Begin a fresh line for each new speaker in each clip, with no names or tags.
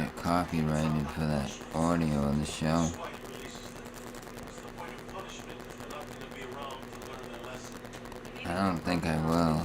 get copyrighted for that audio of the show. I don't think I will.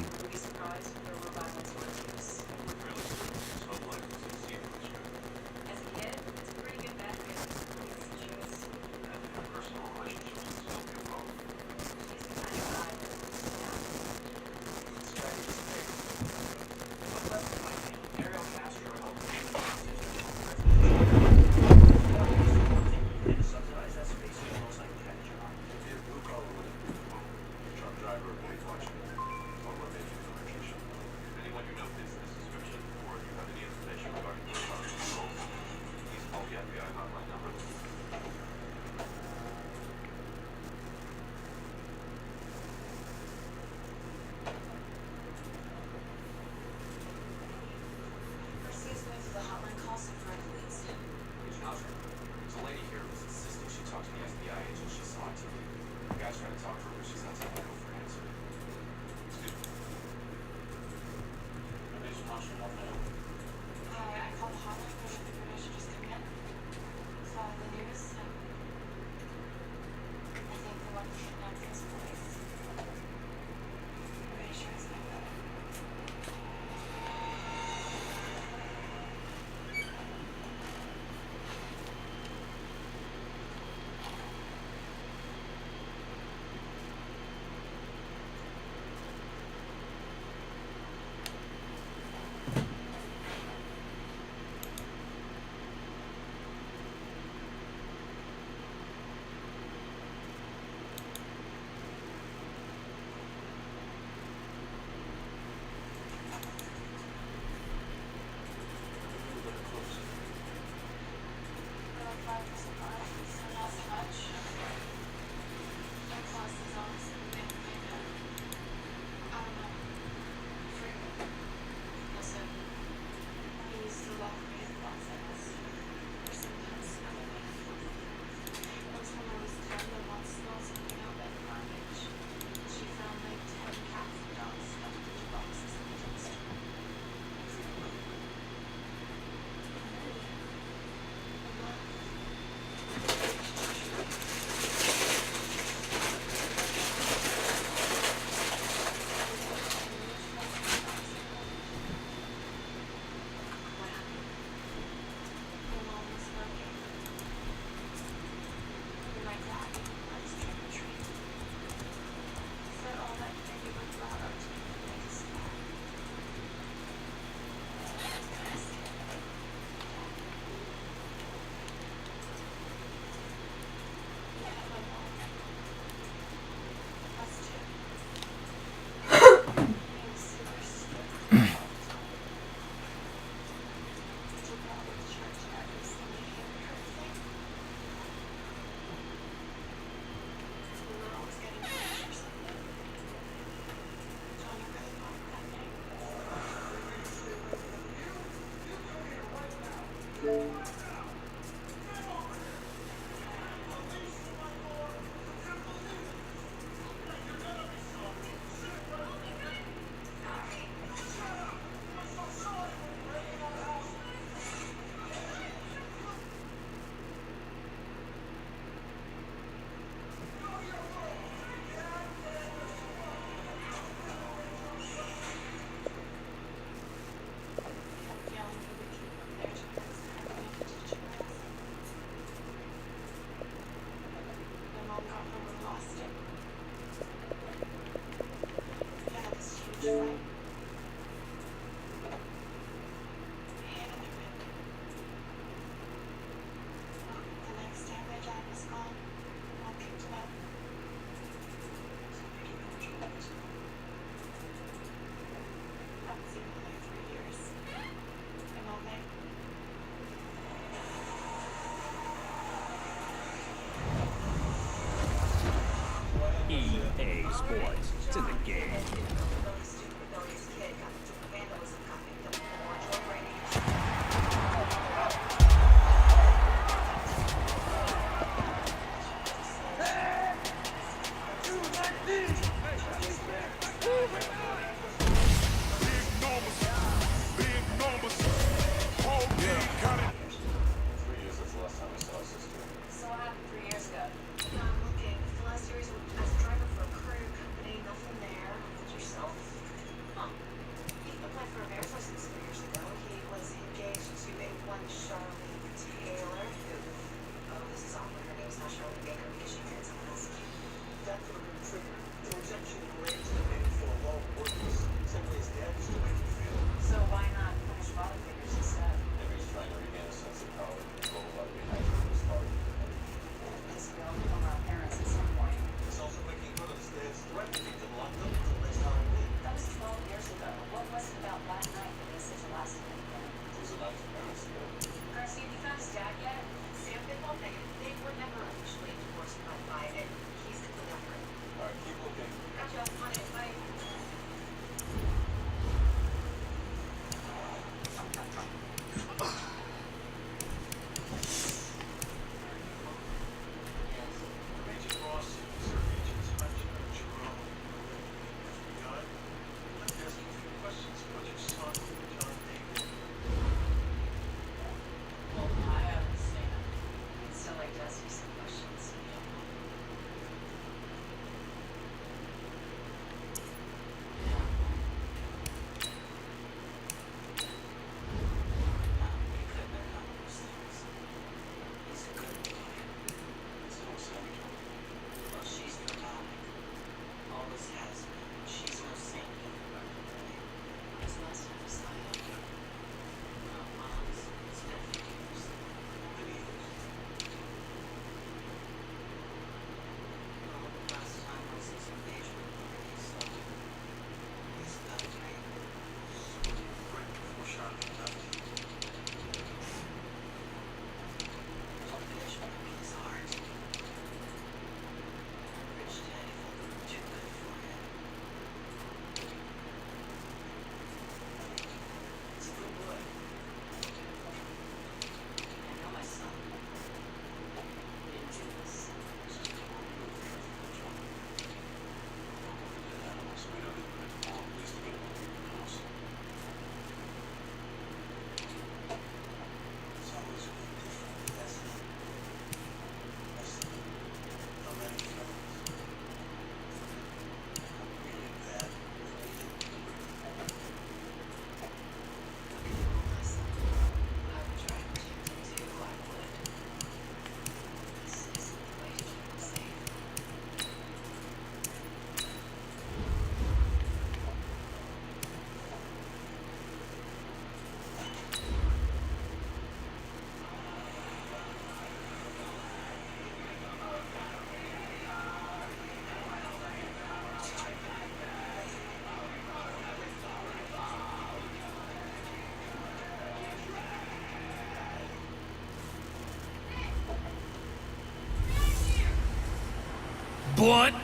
blunt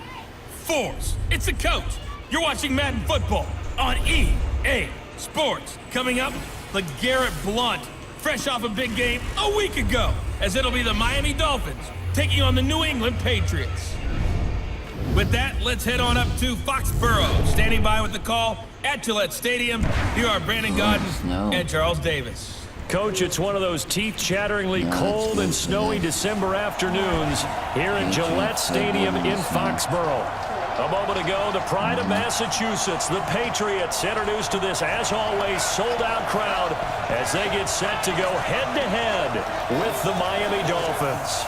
force. It's the coach. You're watching Madden football on EA Sports. Coming up, LeGarrette Blount, fresh off a big game a week ago, as it'll be the Miami Dolphins taking on the New England Patriots. With that, let's head on up to Foxborough. Standing by with the call at Gillette Stadium, here are Brandon Gaudin and Charles Davis.
Coach, it's one of those teeth-chatteringly cold and snowy December afternoons here at Gillette Stadium in Foxborough. A moment ago, the pride of Massachusetts, the Patriots, introduced to this, as always, sold-out crowd as they get set to go head-to-head with the Miami Dolphins.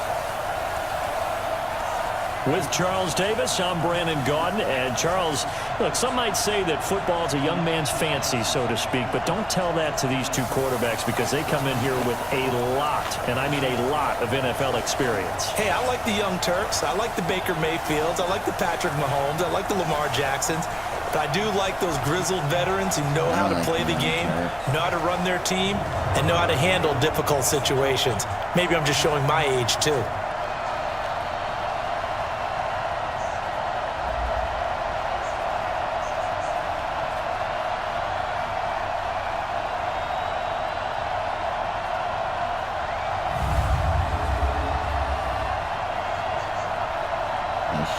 With Charles Davis, I'm Brandon Gaudin. And Charles, look, some might say that football is a young man's fancy, so to speak, but don't tell that to these two quarterbacks because they come in here with a lot, and I mean a lot, of NFL experience.
Hey, I like the young Turks. I like the Baker Mayfields. I like the Patrick Mahomes. I like the Lamar Jacksons. But I do like those grizzled veterans who know how to play the game, know how to run their team, and know how to handle difficult situations. Maybe I'm just showing my age, too.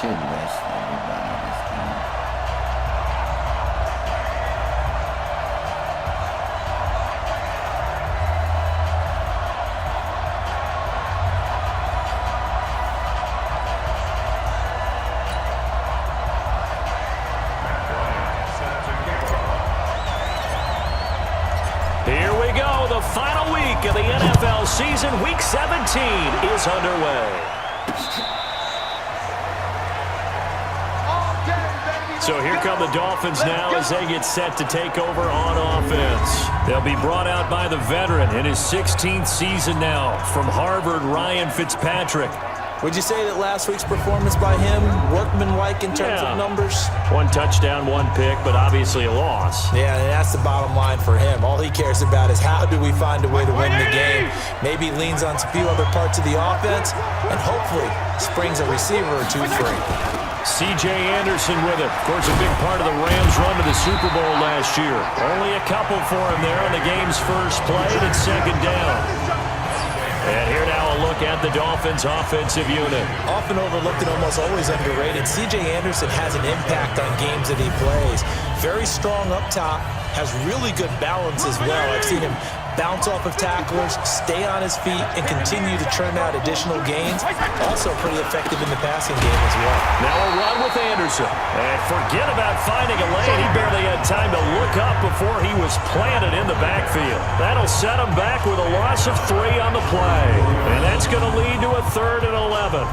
Should rest everybody this game.
Here we go. The final week of the NFL season. Week 17 is underway. So here come the Dolphins now as they get set to take over on offense. They'll be brought out by the veteran in his 16th season now from Harvard, Ryan Fitzpatrick.
Would you say that last week's performance by him, workmanlike in terms of numbers?
One touchdown, one pick, but obviously a loss.
Yeah, and that's the bottom line for him. All he cares about is how do we find a way to win the game. Maybe leans on a few other parts of the offense, and hopefully springs a receiver or two free.
C.J. Anderson with it. Of course, a big part of the Rams' run to the Super Bowl last year. Only a couple for him there on the game's first play and second down. And here now a look at the Dolphins' offensive unit.
Often overlooked and almost always underrated, C.J. Anderson has an impact on games that he plays. Very strong up top, has really good balance as well. I've seen him bounce off of tacklers, stay on his feet, and continue to churn out additional gains. Also pretty effective in the passing game as well.
Now a run with Anderson. And forget about finding a lane. He barely had time to look up before he was planted in the backfield. That'll set him back with a loss of 3 on the play. And that's going to lead to a 3rd and 11.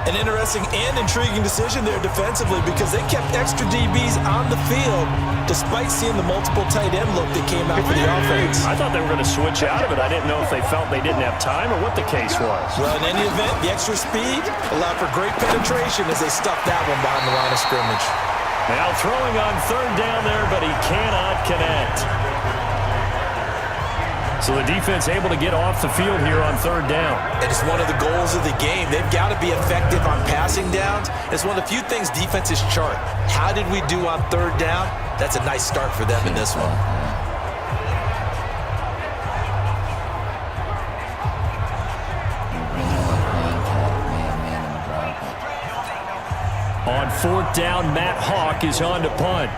An interesting and intriguing decision there defensively because they kept extra DBs on the field despite seeing the multiple tight end look that came out for the offense.
I thought they were going to switch out of it. I didn't know if they felt they didn't have time or what the case was.
Well, in any event, the extra speed allowed for great penetration as they stuffed that one behind the line of scrimmage.
Now throwing on 3rd down there, but he cannot connect. So the defense able to get off the field here on 3rd down.
It is one of the goals of the game. They've got to be effective on passing downs. It's one of the few things defenses chart. How did we do on 3rd down? That's a nice start for them in this one.
On 4th down, Matt Hawk is on to punt.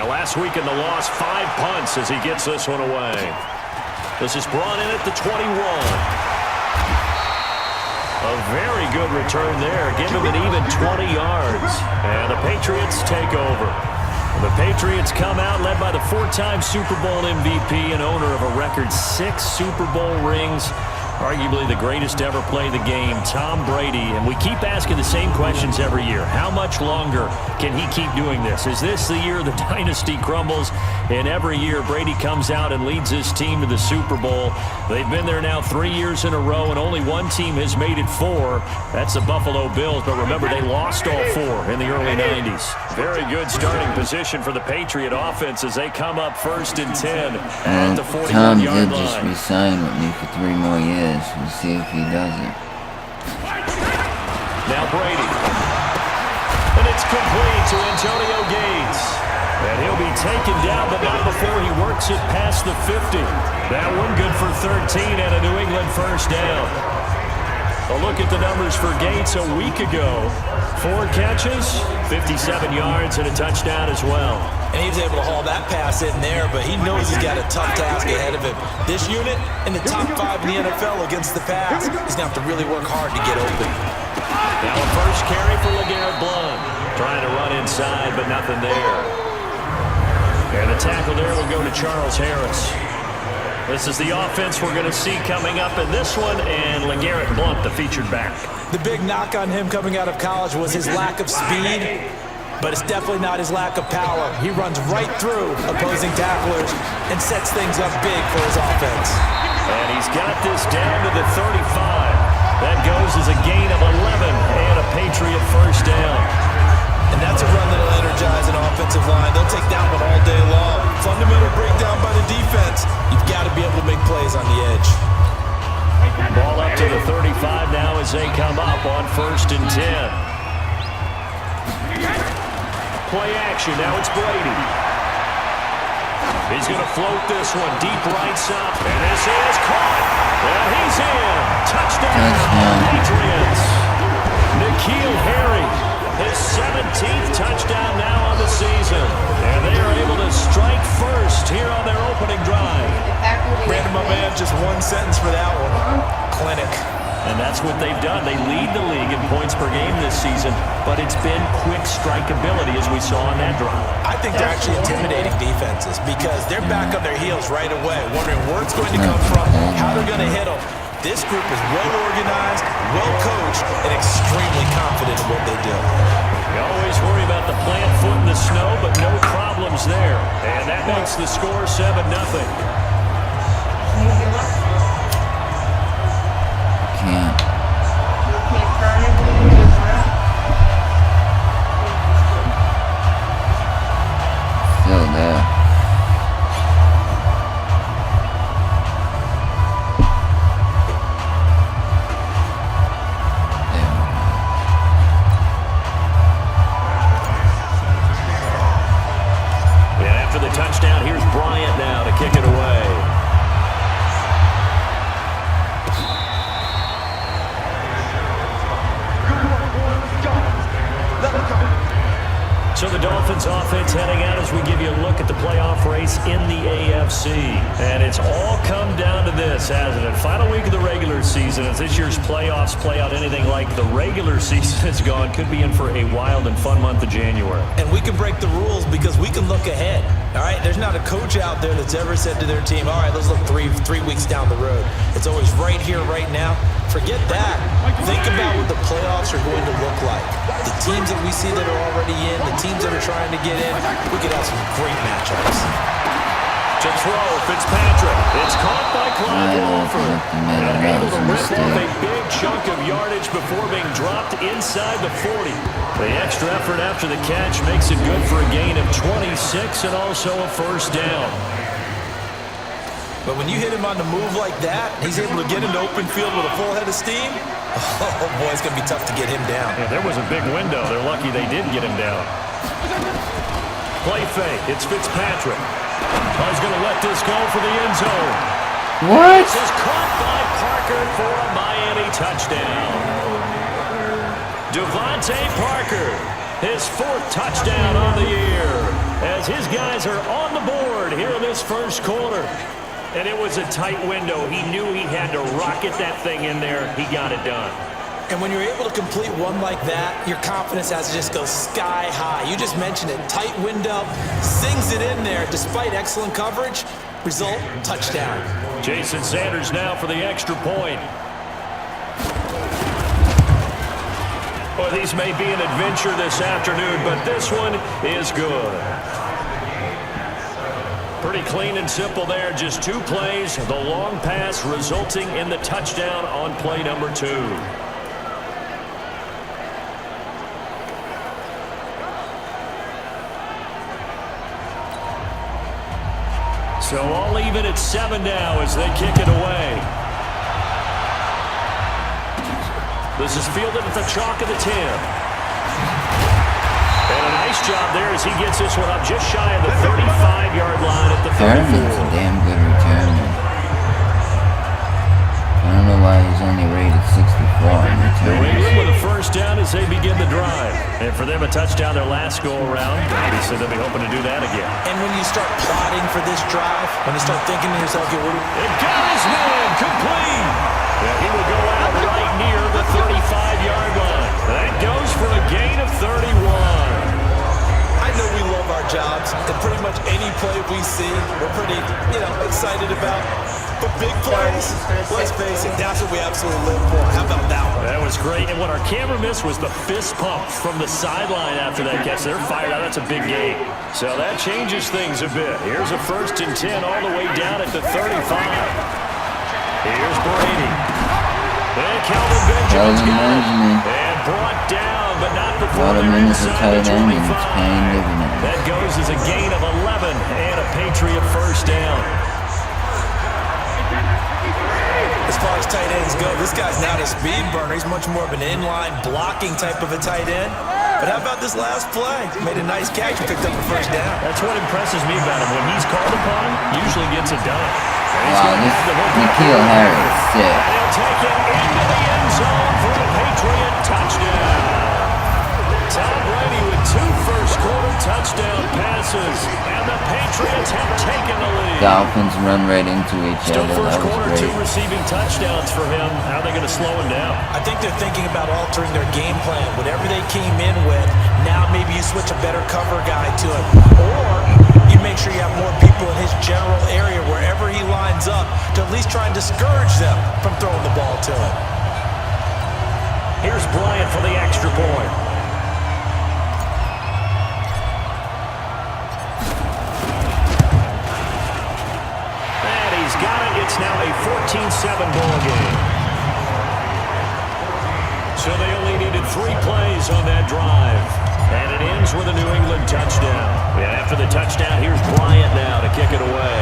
Last week in the loss, 5 punts as he gets this one away. This is brought in at the 21. A very good return there. Give him an even 20 yards. And the Patriots take over. The Patriots come out led by the 4-time Super Bowl MVP and owner of a record 6 Super Bowl rings. Arguably the greatest to ever play the game, Tom Brady. And we keep asking the same questions every year. How much longer can he keep doing this? Is this the year the dynasty crumbles? And every year Brady comes out and leads his team to the Super Bowl. They've been there now 3 years in a row, and only one team has made it 4. That's the Buffalo Bills. But remember, they lost all 4 in the early 90s. Very good starting position for the Patriot offense as they come up 1st and 10 at the 41-yard line.
Tom did just resign with me for 3 more years. We'll see if he does it.
Now Brady. And it's complete to Antonio Gates. And he'll be taken down, but not before he works it past the 50. That one good for 13 and a New England first down. A look at the numbers for Gates a week ago. 4 catches, 57 yards, and a touchdown as well.
And he was able to haul that pass in there, but he knows he's got a tough task ahead of him. This unit in the top 5 in the NFL against the pass. He's going to have to really work hard to get open.
Now a first carry for LeGarrette Blount. Trying to run inside, but nothing there. And the tackle there will go to Charles Harris. This is the offense we're going to see coming up in this one, and LeGarrette Blount, the featured back.
The big knock on him coming out of college was his lack of speed, but it's definitely not his lack of power. He runs right through opposing tacklers and sets things up big for his offense.
And he's got this down to the 35. That goes as a gain of 11 and a Patriot first down.
And that's a run that'll energize an offensive line. They'll take that one all day long. Fundamental breakdown by the defense. You've got to be able to make plays on the edge.
Ball up to the 35 now as they come up on 1st and 10. Play action. Now it's Brady. He's going to float this one deep right side. And this is caught. And he's in. Touchdown. Patriots. N'Keal Harry. His 17th touchdown now on the season. And they are able to strike first here on their opening drive.
Brandon, my man, just one sentence for that one. Clinic.
And that's what they've done. They lead the league in points per game this season, but it's been quick strikeability as we saw on that drive.
I think they're actually intimidating defenses because they're back on their heels right away, wondering where it's going to come from, how they're going to hit them. This group is well organized, well coached, and extremely confident in what they do.
You always worry about the plant foot in the snow, but no problems there. And that makes the score 7-0.
Can't. Still there.
The touchdown. Here's Bryant now to kick it away. So the Dolphins offense heading out as we give you a look at the playoff race in the AFC. And it's all come down to this, hasn't it? Final week of the regular season. As this year's playoffs play out anything like the regular season has gone, could be in for a wild and fun month of January.
And we can break the rules because we can look ahead. All right, there's not a coach out there that's ever said to their team, all right, let's look three weeks down the road. It's always right here, right now. Forget that. Think about what the playoffs are going to look like. The teams that we see that are already in, the teams that are trying to get in, we could have some great matchups.
To throw, Fitzpatrick. It's caught by Clyde Walford. And able to rip off a big chunk of yardage before being dropped inside the 40. The extra effort after the catch makes it good for a gain of 26 and also a first down.
But when you hit him on the move like that, he's able to get into open field with a full head of steam. Oh, boy, it's going to be tough to get him down.
Yeah, there was a big window. They're lucky they did get him down. Play fake. It's Fitzpatrick. He's going to let this go for the end zone.
What?
This is caught by Parker for a Miami touchdown. Devontae Parker, his 4th touchdown on the year, as his guys are on the board here in this first quarter. And it was a tight window. He knew he had to rocket that thing in there. He got it done.
And when you're able to complete one like that, your confidence has to just go sky high. You just mentioned it. Tight window, sings it in there despite excellent coverage. Result, touchdown.
Jason Sanders now for the extra point. Well, these may be an adventure this afternoon, but this one is good. Pretty clean and simple there. Just 2 plays. The long pass resulting in the touchdown on play number 2. So all even at 7 now as they kick it away. This is fielded at the chalk of the 10. And a nice job there as he gets this one up just shy of the 35-yard line at the 34.
Thurman's a damn good returner. I don't know why he's only rated 64 on
New
returns.
England with a first down as they begin the drive. And for them, a touchdown their last go-around. Obviously, they'll be hoping to do that again.
And when you start plotting for this drive, when you start thinking to yourself,
it got his man complete. Yeah, he will go out right near the 35-yard line. That goes for a gain of 31.
I know we love our jobs, and pretty much any play we see, we're pretty, excited about. But big plays, let's face it, that's what we absolutely live for. How about that one?
That was great. And what our camera missed was the fist pump from the sideline after that catch. They're fired out. That's a big gain. So that changes things a bit. Here's a 1st and 10 all the way down at the 35. Here's Brady. And Calvin Benjamin's got it. And brought down, but not before they're inside the 25. That goes as a gain of 11 and a Patriot first down.
As far as tight ends go, this guy's not a speed burner. He's much more of an inline blocking type of a tight end. But how about this last play? Made a nice catch and picked up a first down.
That's what impresses me about him. When he's called upon, he usually gets it done.
Wow, this N'Keal Harry is sick.
And he'll take it into the end zone for a Patriot touchdown. Tom Brady with 2 first-quarter touchdown passes, and the Patriots have taken the lead.
Dolphins run right into each
Still
other.
first
That was
quarter,
great.
2 receiving touchdowns for him. How are they going to slow him down?
I think they're thinking about altering their game plan. Whatever they came in with, now maybe you switch a better cover guy to it. Or you make sure you have more people in his general area wherever he lines up to at least try and discourage them from throwing the ball to him.
Here's Bryant for the extra point. Got it. It's now a 14-7 ball game. So they only needed 3 plays on that drive. And it ends with a New England touchdown. And after the touchdown, here's Bryant now to kick it away.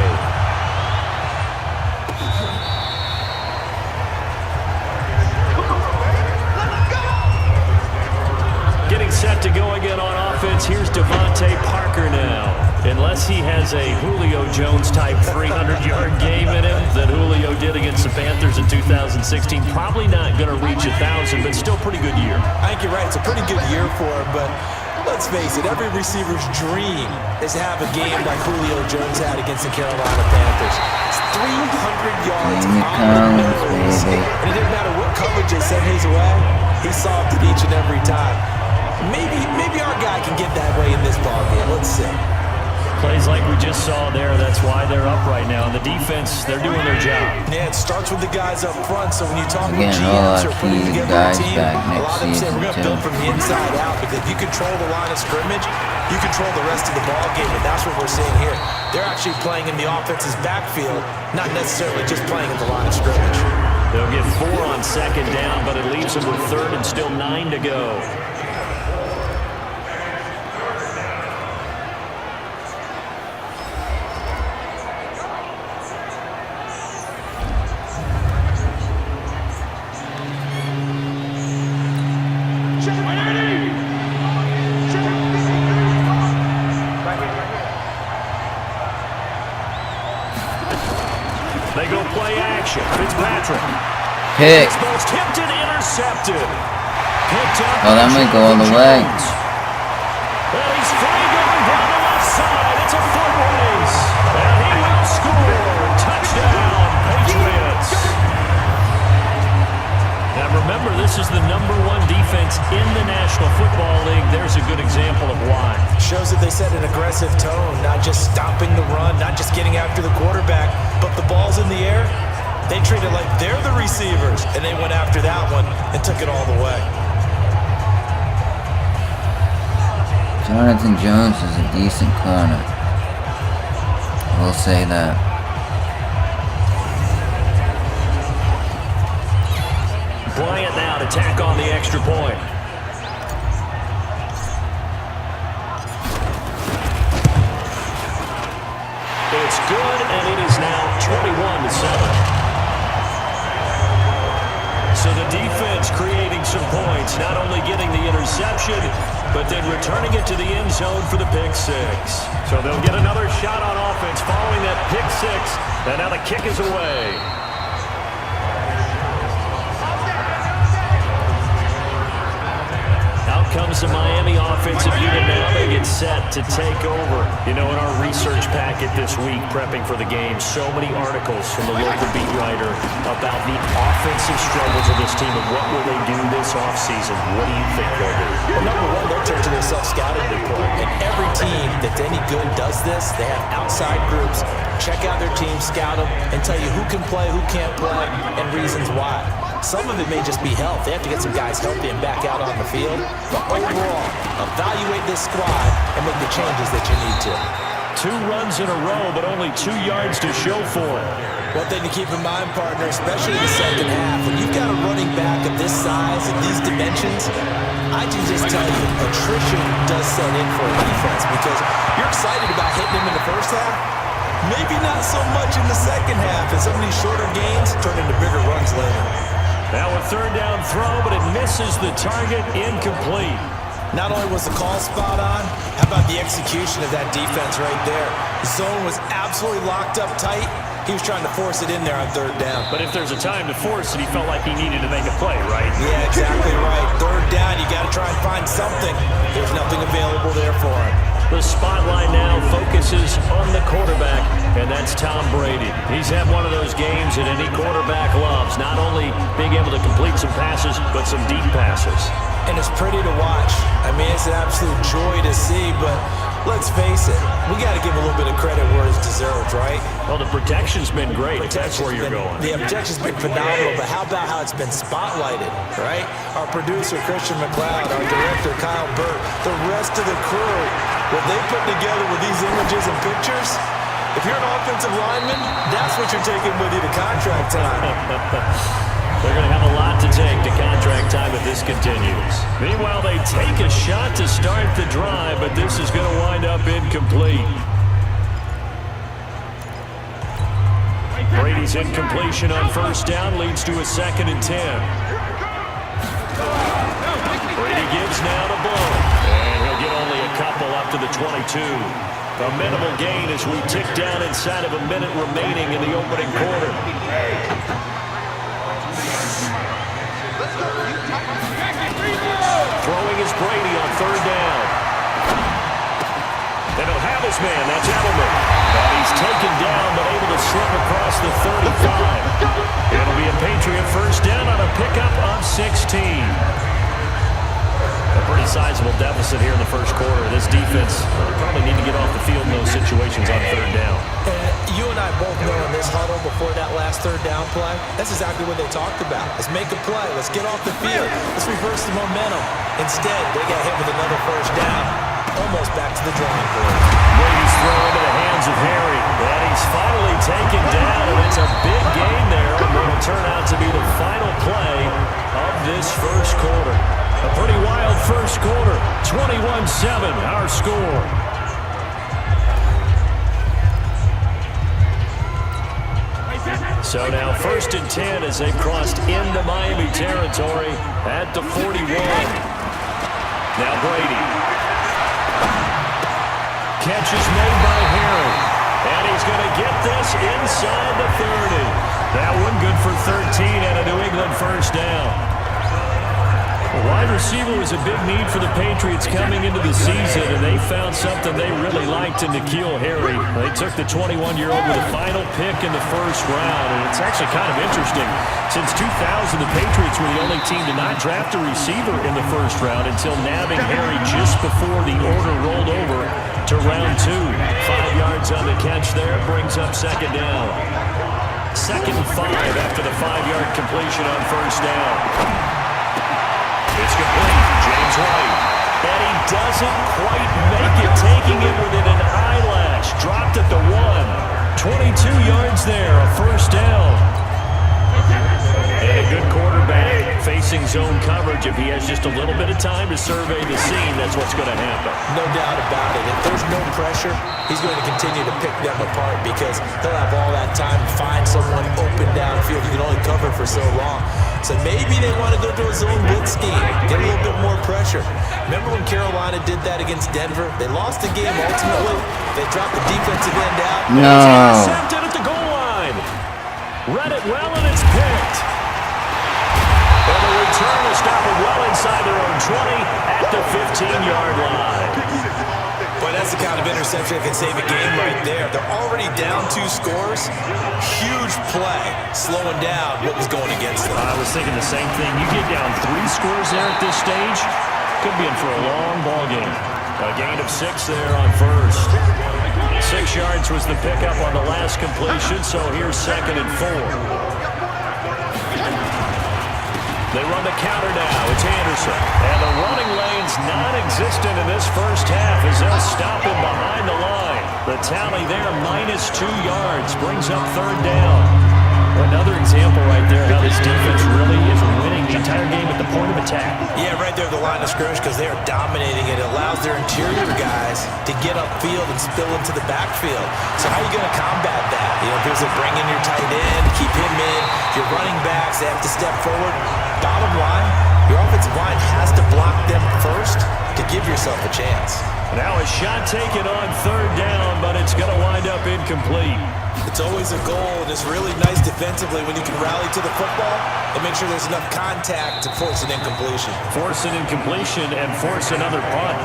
Getting set to go again on offense. Here's Devontae Parker now. Unless he has a Julio Jones-type 300-yard game in him that Julio did against the Panthers in 2016, probably not going to reach 1,000, but still pretty good year.
I think you're right. It's a pretty good year for him, but let's face it, every receiver's dream is to have a game like Julio Jones had against the Carolina Panthers. It's 300 yards on the nose. And it didn't matter what coverage they sent his way, he solved it each and every time. Maybe our guy can get that way in this ballgame. Let's see.
Plays like we just saw there, that's why they're up right now. And the defense, they're doing their job.
Yeah, it starts with the guys up front, so when you talk
Again,
with GMs or putting together a team, a lot of them say we're going to build from the inside out, because if you control the line of scrimmage, you control the rest of the ball game, and that's what we're seeing here. They're actually playing in the offense's backfield, not necessarily just playing in the line of scrimmage.
They'll get 4 on 2nd down, but it leaves them with 3rd and still 9 to go. They go play action. Fitzpatrick.
Pick.
Exposed, tipped and intercepted. Picked up.
Oh, that might go all the way.
Well, he's free going down the left side. It's a foot race. And he will score. Touchdown, Patriots. Now remember, this is the #1 defense in the National Football League. There's a good example of why.
Shows that they set an aggressive tone, not just stopping the run, not just getting after the quarterback, but the ball's in the air. They treat it like they're the receivers, and they went after that one and took it all the way.
Jonathan Jones is a decent corner. I will say that.
Bryant now to tack on the extra point. It's good, and it is now 21-7. So the defense creating some points, not only getting the interception, but then returning it to the end zone for the pick six. So they'll get another shot on offense following that pick six, and now the kick is away. Out comes the Miami offensive unit now. They get set to take over. You know, in our research packet this week, prepping for the game, so many articles from the local beat writer about the offensive struggles of this team and what will they do this offseason. What do you think they'll do?
Well, number one, they'll turn to their self-scouting report. And every team that's any good does this. They have outside groups. Check out their team, scout them, and tell you who can play, who can't play, and reasons why. Some of it may just be health. They have to get some guys healthy and back out on the field. But overall, evaluate this squad and make the changes that you need to.
2 runs in a row, but only 2 yards to show for it.
One thing to keep in mind, partner, especially in the second half, when you've got a running back of this size and these dimensions, I can just tell you, attrition does set in for a defense because you're excited about hitting him in the first half. Maybe not so much in the second half, and some of these shorter gains turn into bigger runs later.
Now a third down throw, but it misses the target, incomplete.
Not only was the call spot on, how about the execution of that defense right there? The zone was absolutely locked up tight. He was trying to force it in there on third down.
But if there's a time to force it, he felt like he needed to make a play, right?
Yeah, exactly right. Third down, you got to try and find something. There's nothing available there for him.
The spotlight now focuses on the quarterback, and that's Tom Brady. He's had one of those games that any quarterback loves, not only being able to complete some passes, but some deep passes.
And it's pretty to watch. I mean, it's an absolute joy to see, but let's face it, we got to give a little bit of credit where it's deserved, right?
Well, the protection's been great. That's where you're going.
The protection's been phenomenal, but how about how it's been spotlighted, right? Our producer, Christian McLeod, our director, Kyle Burt, the rest of the crew, what they put together with these images and pictures, if you're an offensive lineman, that's what you're taking with you to contract time.
They're going to have a lot to take to contract time if this continues. Meanwhile, they take a shot to start the drive, but this is going to wind up incomplete. Brady's incompletion on first down leads to a 2nd and 10. Brady gives now to Blow, and he'll get only a couple up to the 22. A minimal gain as we tick down inside of a minute remaining in the opening quarter. Throwing is Brady on third down. And he'll have his man. That's Edelman. And he's taken down, but able to slip across the 35. It'll be a Patriot first down on a pickup of 16. A pretty sizable deficit here in the first quarter. This defense probably need to get off the field in those situations on third down.
You and I both know in this huddle before that last third down play, that's exactly what they talked about. Let's make a play. Let's get off the field. Let's reverse the momentum. Instead, they got hit with another first down. Almost back to the drawing board.
Brady's throw into the hands of Harry. And he's finally taken down, and it's a big gain there. And will turn out to be the final play of this first quarter. A pretty wild first quarter. 21-7, our score. So now 1st and 10 as they've crossed into Miami territory at the 41. Now Brady. Catch is made by Harry. And he's going to get this inside the 30. That one good for 13 and a New England first down. Wide receiver was a big need for the Patriots coming into the season, and they found something they really liked in N'Keal Harry. They took the 21-year-old with the final pick in the first round, and it's actually kind of interesting. Since 2000, the Patriots were the only team to not draft a receiver in the first round until nabbing Harry just before the order rolled over to round 2. 5 yards on the catch there, brings up 2nd down. 2nd and 5 after the 5-yard completion on first down. It's complete. James White. And he doesn't quite make it, taking it within an eyelash. Dropped at the 1. 22 yards there, a first down. And a good quarterback facing zone coverage. If he has just a little bit of time to survey the scene, that's what's going to happen.
No doubt about it. If there's no pressure, he's going to continue to pick them apart because he'll have all that time to find someone open downfield. You can only cover for so long. So maybe they want to go to a zone blitz scheme, get a little bit more pressure. Remember when Carolina did that against Denver? They lost the game ultimately. They dropped the defensive end out.
No.
Intercepted at the goal line. Read it well, and it's picked. And the return is stopped well inside their own 20 at the 15-yard line.
Boy, that's the kind of interception that can save a game right there. They're already down 2 scores. Huge play, slowing down what was going against them.
I was thinking the same thing. You get down 3 scores there at this stage, could be in for a long ball game. A gain of 6 there on first. 6 yards was the pickup on the last completion, so here's 2nd and 4. They run the counter now. It's Anderson. And the running lane's non-existent in this first half as they'll stop him behind the line. The tally there, -2 yards, brings up 3rd down. Another example right there how this defense really is winning the entire game at the point of attack.
Yeah, right there at the line of scrimmage because they are dominating it. It allows their interior guys to get upfield and spill into the backfield. So how are you going to combat that? There's a bring in your tight end, keep him in. Your running backs, they have to step forward. Bottom line, your offensive line has to block them first to give yourself a chance.
Now a shot taken on 3rd down, but it's going to wind up incomplete.
It's always a goal, and it's really nice defensively when you can rally to the football and make sure there's enough contact to force an incompletion.
Force an incompletion and force another punt.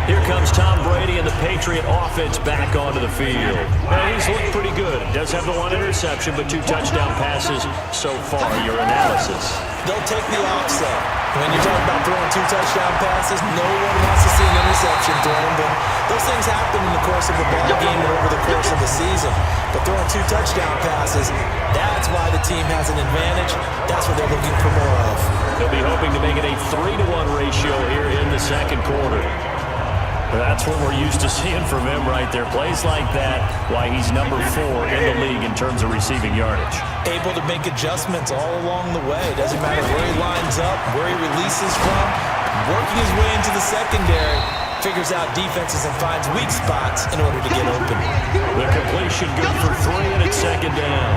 Here comes Tom Brady and the Patriot offense back onto the field. Now, he's looked pretty good. Does have the 1 interception, but 2 touchdown passes so far. Your analysis?
They'll take the offset. When you're talking about throwing 2 touchdown passes, no one wants to see an interception thrown, but those things happen in the course of a ball game and over the course of the season. But throwing 2 touchdown passes, that's why the team has an advantage. That's what they're looking for more of.
They'll be hoping to make it a 3-to-1 ratio here in the 2nd quarter. That's what we're used to seeing from him right there. Plays like that, why he's number 4 in the league in terms of receiving yardage.
Able to make adjustments all along the way. Doesn't matter where he lines up, where he releases from. Working his way into the secondary. Figures out defenses and finds weak spots in order to get open.
The completion good for 3, and it's 2nd down.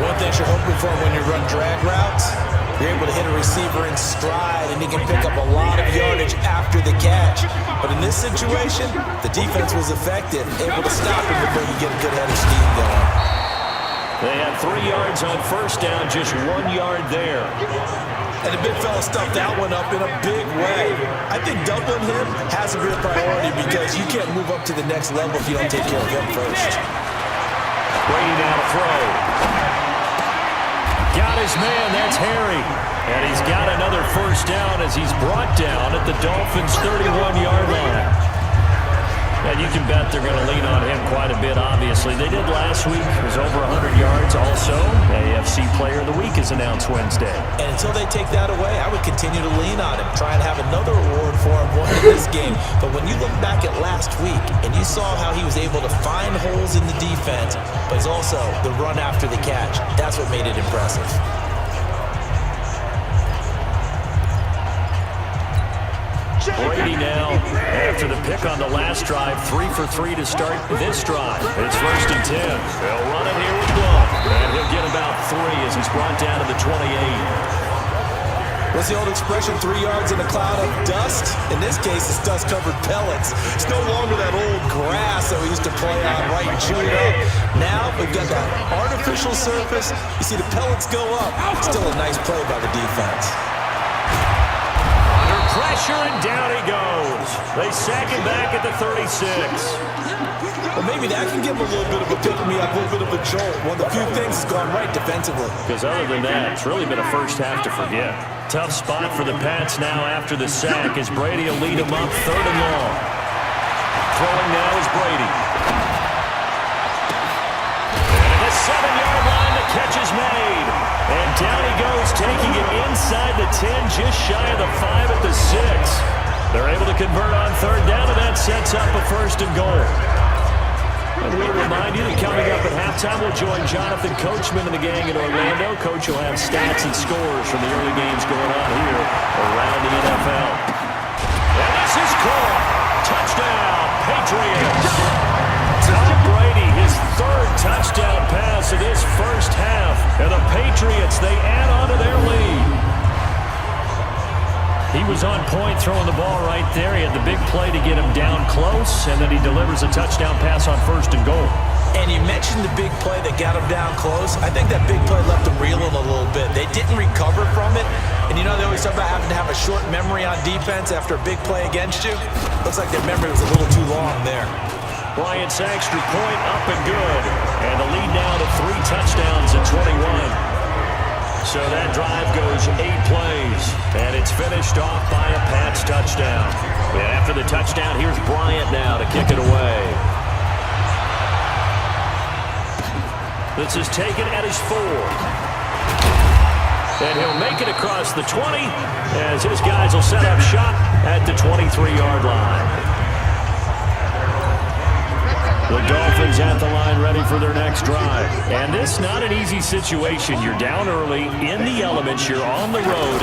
One thing you're hoping for when you run drag routes, you're able to hit a receiver in stride, and he can pick up a lot of yardage after the catch. But in this situation, the defense was effective, able to stop him before you get a good head of steam going.
They had 3 yards on 1st down, just 1 yard there.
And the big fella stuffed that one up in a big way. I think doubling him has a real priority because you can't move up to the next level if you don't take care of him first.
Brady now to throw. Got his man, that's Harry. And he's got another 1st down as he's brought down at the Dolphins' 31-yard line. And you can bet they're going to lean on him quite a bit, obviously. They did last week. It was over 100 yards also. AFC Player of the Week is announced Wednesday.
And until they take that away, I would continue to lean on him, try and have another award for him in this game. But when you look back at last week and you saw how he was able to find holes in the defense, but it's also the run after the catch, that's what made it impressive.
Brady now, after the pick on the last drive, 3 for 3 to start this drive. It's 1st and 10. They'll run it here with Blunt. And he'll get about 3 as he's brought down to the 28.
What's the old expression, 3 yards in a cloud of dust? In this case, it's dust-covered pellets. It's no longer that old grass that we used to play on, right, and chew it up. Now, we've got that artificial surface. You see the pellets go up. Still a nice play by the defense.
Pressure, and down he goes. They sack him back at the 36.
Well, maybe that can give him a little bit of a pick-me-up, a little bit of a jolt. One of the few things that's gone right defensively.
Because other than that, it's really been a first half to forget. Tough spot for the Pats now after the sack as Brady will lead them up 3rd and long. Throwing now is Brady. And at the 7-yard line, the catch is made. And down he goes, taking it inside the 10, just shy of the 5 at the 6. They're able to convert on 3rd down, and that sets up a 1st and goal. And we'll remind you that coming up at halftime, we'll join Jonathan Coachman and the gang in Orlando. Coach will have stats and scores from the early games going on here around the NFL. And this is caught. Touchdown, Patriots. Tom Brady, his 3rd touchdown pass of this first half. And the Patriots, they add on to their lead. He was on point throwing the ball right there. He had the big play to get him down close, and then he delivers a touchdown pass on 1st and goal.
And you mentioned the big play that got him down close. I think that big play left him reeling a little bit. They didn't recover from it. And you know, they always talk about having to have a short memory on defense after a big play against you. Looks like their memory was a little too long there.
Bryant's extra point up and good. And the lead now to 3 touchdowns at 21. So that drive goes 8 plays, and it's finished off by a Pats touchdown. And after the touchdown, here's Bryant now to kick it away. This is taken at his 4. And he'll make it across the 20 as his guys will set up shop at the 23-yard line. The Dolphins at the line ready for their next drive. And this not an easy situation. You're down early, in the elements, you're on the road.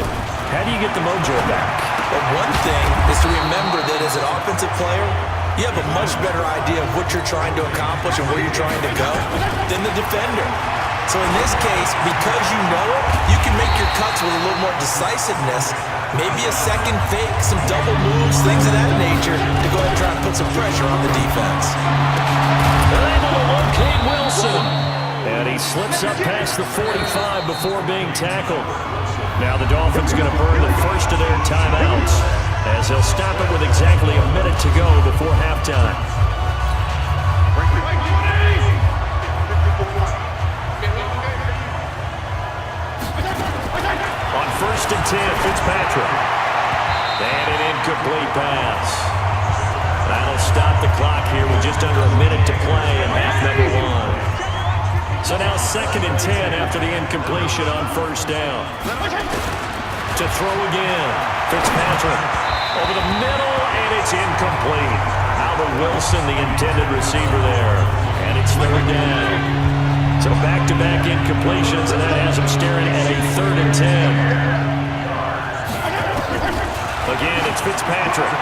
How do you get the mojo back?
Well, one thing is to remember that as an offensive player, you have a much better idea of what you're trying to accomplish and where you're trying to go than the defender. So in this case, because you know it, you can make your cuts with a little more decisiveness, maybe a second fake, some double moves, things of that nature to go ahead and try and put some pressure on the defense.
They're able to locate Wilson. And he slips up past the 45 before being tackled. Now the Dolphins going to burn the first of their timeouts as they'll stop it with exactly a minute to go before halftime. On 1st and 10, Fitzpatrick. And an incomplete pass. That'll stop the clock here with just under a minute to play in half number 1. So now 2nd and 10 after the incompletion on 1st down. To throw again. Fitzpatrick over the middle, and it's incomplete. Albert Wilson, the intended receiver there. And it's 3rd down. So back-to-back incompletions, and that has him staring at a 3rd and 10. Again, it's Fitzpatrick.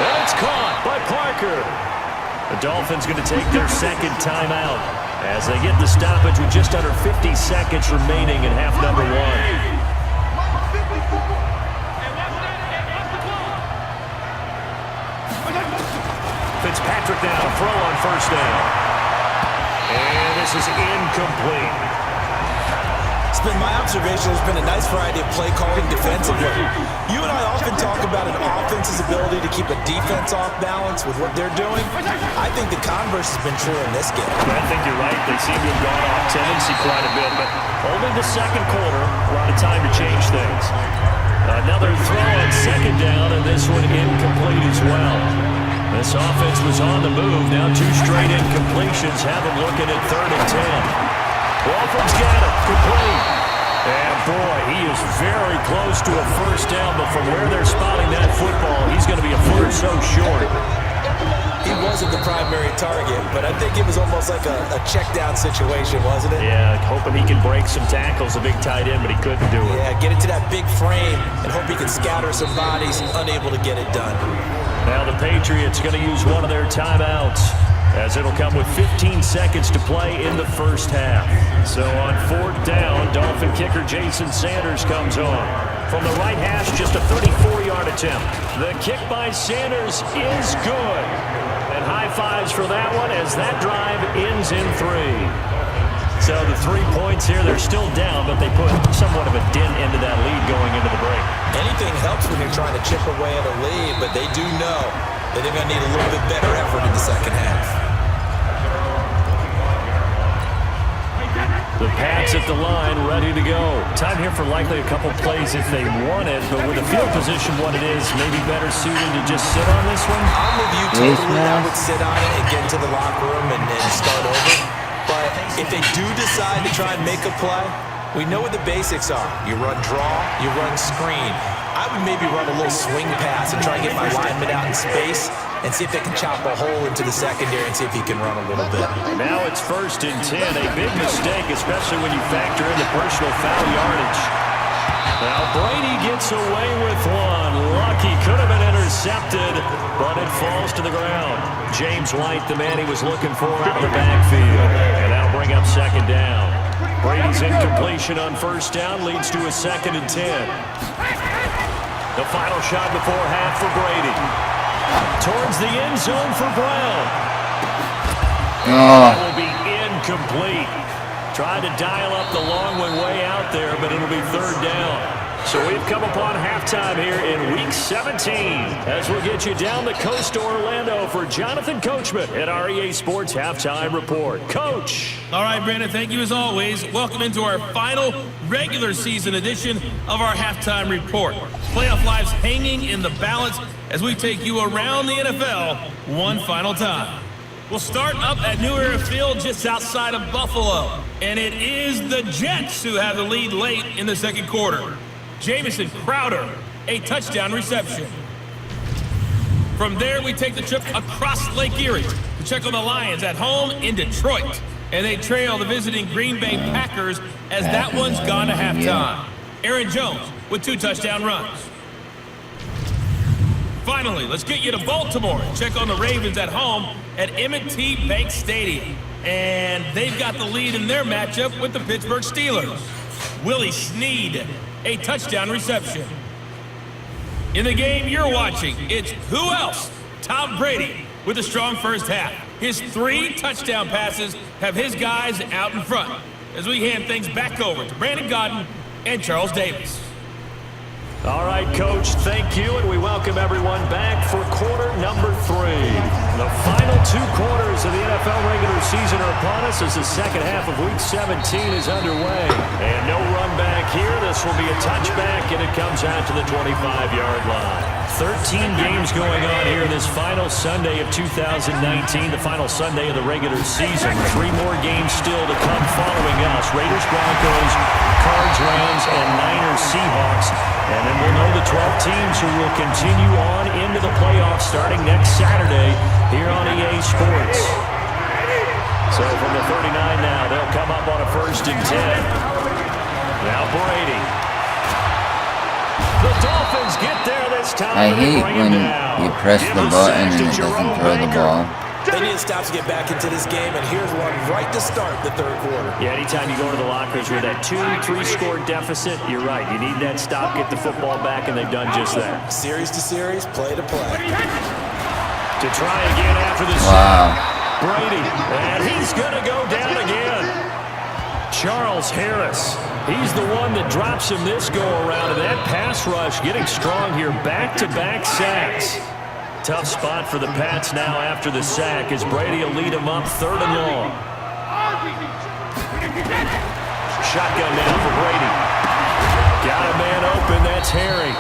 And it's caught by Parker. The Dolphins going to take their 2nd timeout as they get the stoppage with just under 50 seconds remaining in half number 1. Fitzpatrick now, throw on 1st down. And this is incomplete.
It's been my observation there's been a nice variety of play calling defensively. You and I often talk about an offense's ability to keep a defense off balance with what they're doing. I think the converse has been true in this game.
I think you're right. They seem to have gone off tendency quite a bit, but only the 2nd quarter, a lot of time to change things. Another throw on 2nd down, and this one incomplete as well. This offense was on the move. Now 2 straight incompletions have them looking at 3rd and 10. Walford's got it. Complete. And boy, he is very close to a 1st down, but from where they're spotting that football, he's going to be a foot or so short.
He wasn't the primary target, but I think it was almost like a check down situation, wasn't it?
Yeah, hoping he can break some tackles, a big tight end, but he couldn't do it.
Yeah, get into that big frame and hope he can scatter some bodies, unable to get it done.
Now the Patriots going to use one of their timeouts as it'll come with 15 seconds to play in the 1st half. So on 4th down, Dolphin kicker Jason Sanders comes on. From the right hash, just a 34-yard attempt. The kick by Sanders is good. And high fives for that one as that drive ends in 3. So the 3 points here, they're still down, but they put somewhat of a dent into that lead going into the break.
Anything helps when you're trying to chip away at a lead, but they do know that they're going to need a little bit better effort in the 2nd half. The Pats at the line, ready to go. Time here for likely a couple plays if they want it, but with the field position what it is, maybe better suited to just sit on this one? I'm with you totally. I would sit on it and get into the locker room and start over. But if they do decide to try and make a play, we know what the basics are. You run draw, you run screen. I would maybe run a little swing pass and try and get my lineman out in space and see if they can chop a hole into the secondary and see if he can run a little bit.
Now it's 1st and 10, a big mistake, especially when you factor in the personal foul yardage. Now Brady gets away with one. Lucky, could have been intercepted, but it falls to the ground. James White, the man he was looking for out of the backfield, and that'll bring up 2nd down. Brady's incompletion on first down leads to a 2nd and 10. The final shot before half for Brady. Towards the end zone for Brown. That will be incomplete. Tried to dial up the long one way out there, but it'll be 3rd down. So we've come upon halftime here in Week 17 as we'll get you down the coast to Orlando for Jonathan Coachman at our EA Sports Halftime Report. Coach.
All right, Brandon, thank you as always. Welcome into our final regular season edition of our Halftime Report. Playoff lives hanging in the balance as we take you around the NFL one final time. We'll start up at New Era Field just outside of Buffalo. And it is the Jets who have the lead late in the second quarter. Jamison Crowder, a touchdown reception. From there, we take the trip across Lake Erie to check on the Lions at home in Detroit. And they trail the visiting Green Bay Packers as that one's gone to halftime. Aaron Jones with 2 touchdown runs. Finally, let's get you to Baltimore and check on the Ravens at home at M&T Bank Stadium. And they've got the lead in their matchup with the Pittsburgh Steelers. Willie Snead, a touchdown reception. In the game you're watching, it's who else? Tom Brady with a strong first half. His 3 touchdown passes have his guys out in front as we hand things back over to Brandon Godden and Charles Davis.
All right, Coach, thank you, and we welcome everyone back for quarter number 3. The final 2 quarters of the NFL regular season are upon us as the second half of Week 17 is underway. And no run back here. This will be a touchback, and it comes out to the 25-yard line. 13 games going on here this final Sunday of 2019, the final Sunday of the regular season. 3 more games still to come following us. Raiders, Broncos, Cards, Rams, and Niners, Seahawks. And then we'll know the 12 teams who will continue on into the playoffs starting next Saturday here on EA Sports. So from the 39 now, they'll come up on a 1st and 10. Now Brady. The Dolphins get there this time.
I hate when you press the button and it doesn't throw the ball.
They need to stop to get back into this game, and here's one right to start the 3rd quarter.
Yeah, anytime you go to the lockers with that 2-3 score deficit, you're right. You need that stop, get the football back, and they've done just that.
Series to series, play to play.
To try again after the
Wow.
Brady, and he's going to go down again. Charles Harris, he's the one that drops him this go-around, and that pass rush getting strong here, back-to-back sacks. Tough spot for the Pats now after the sack as Brady will lead them up 3rd and long. Shotgun now for Brady. Got a man open, that's Harry.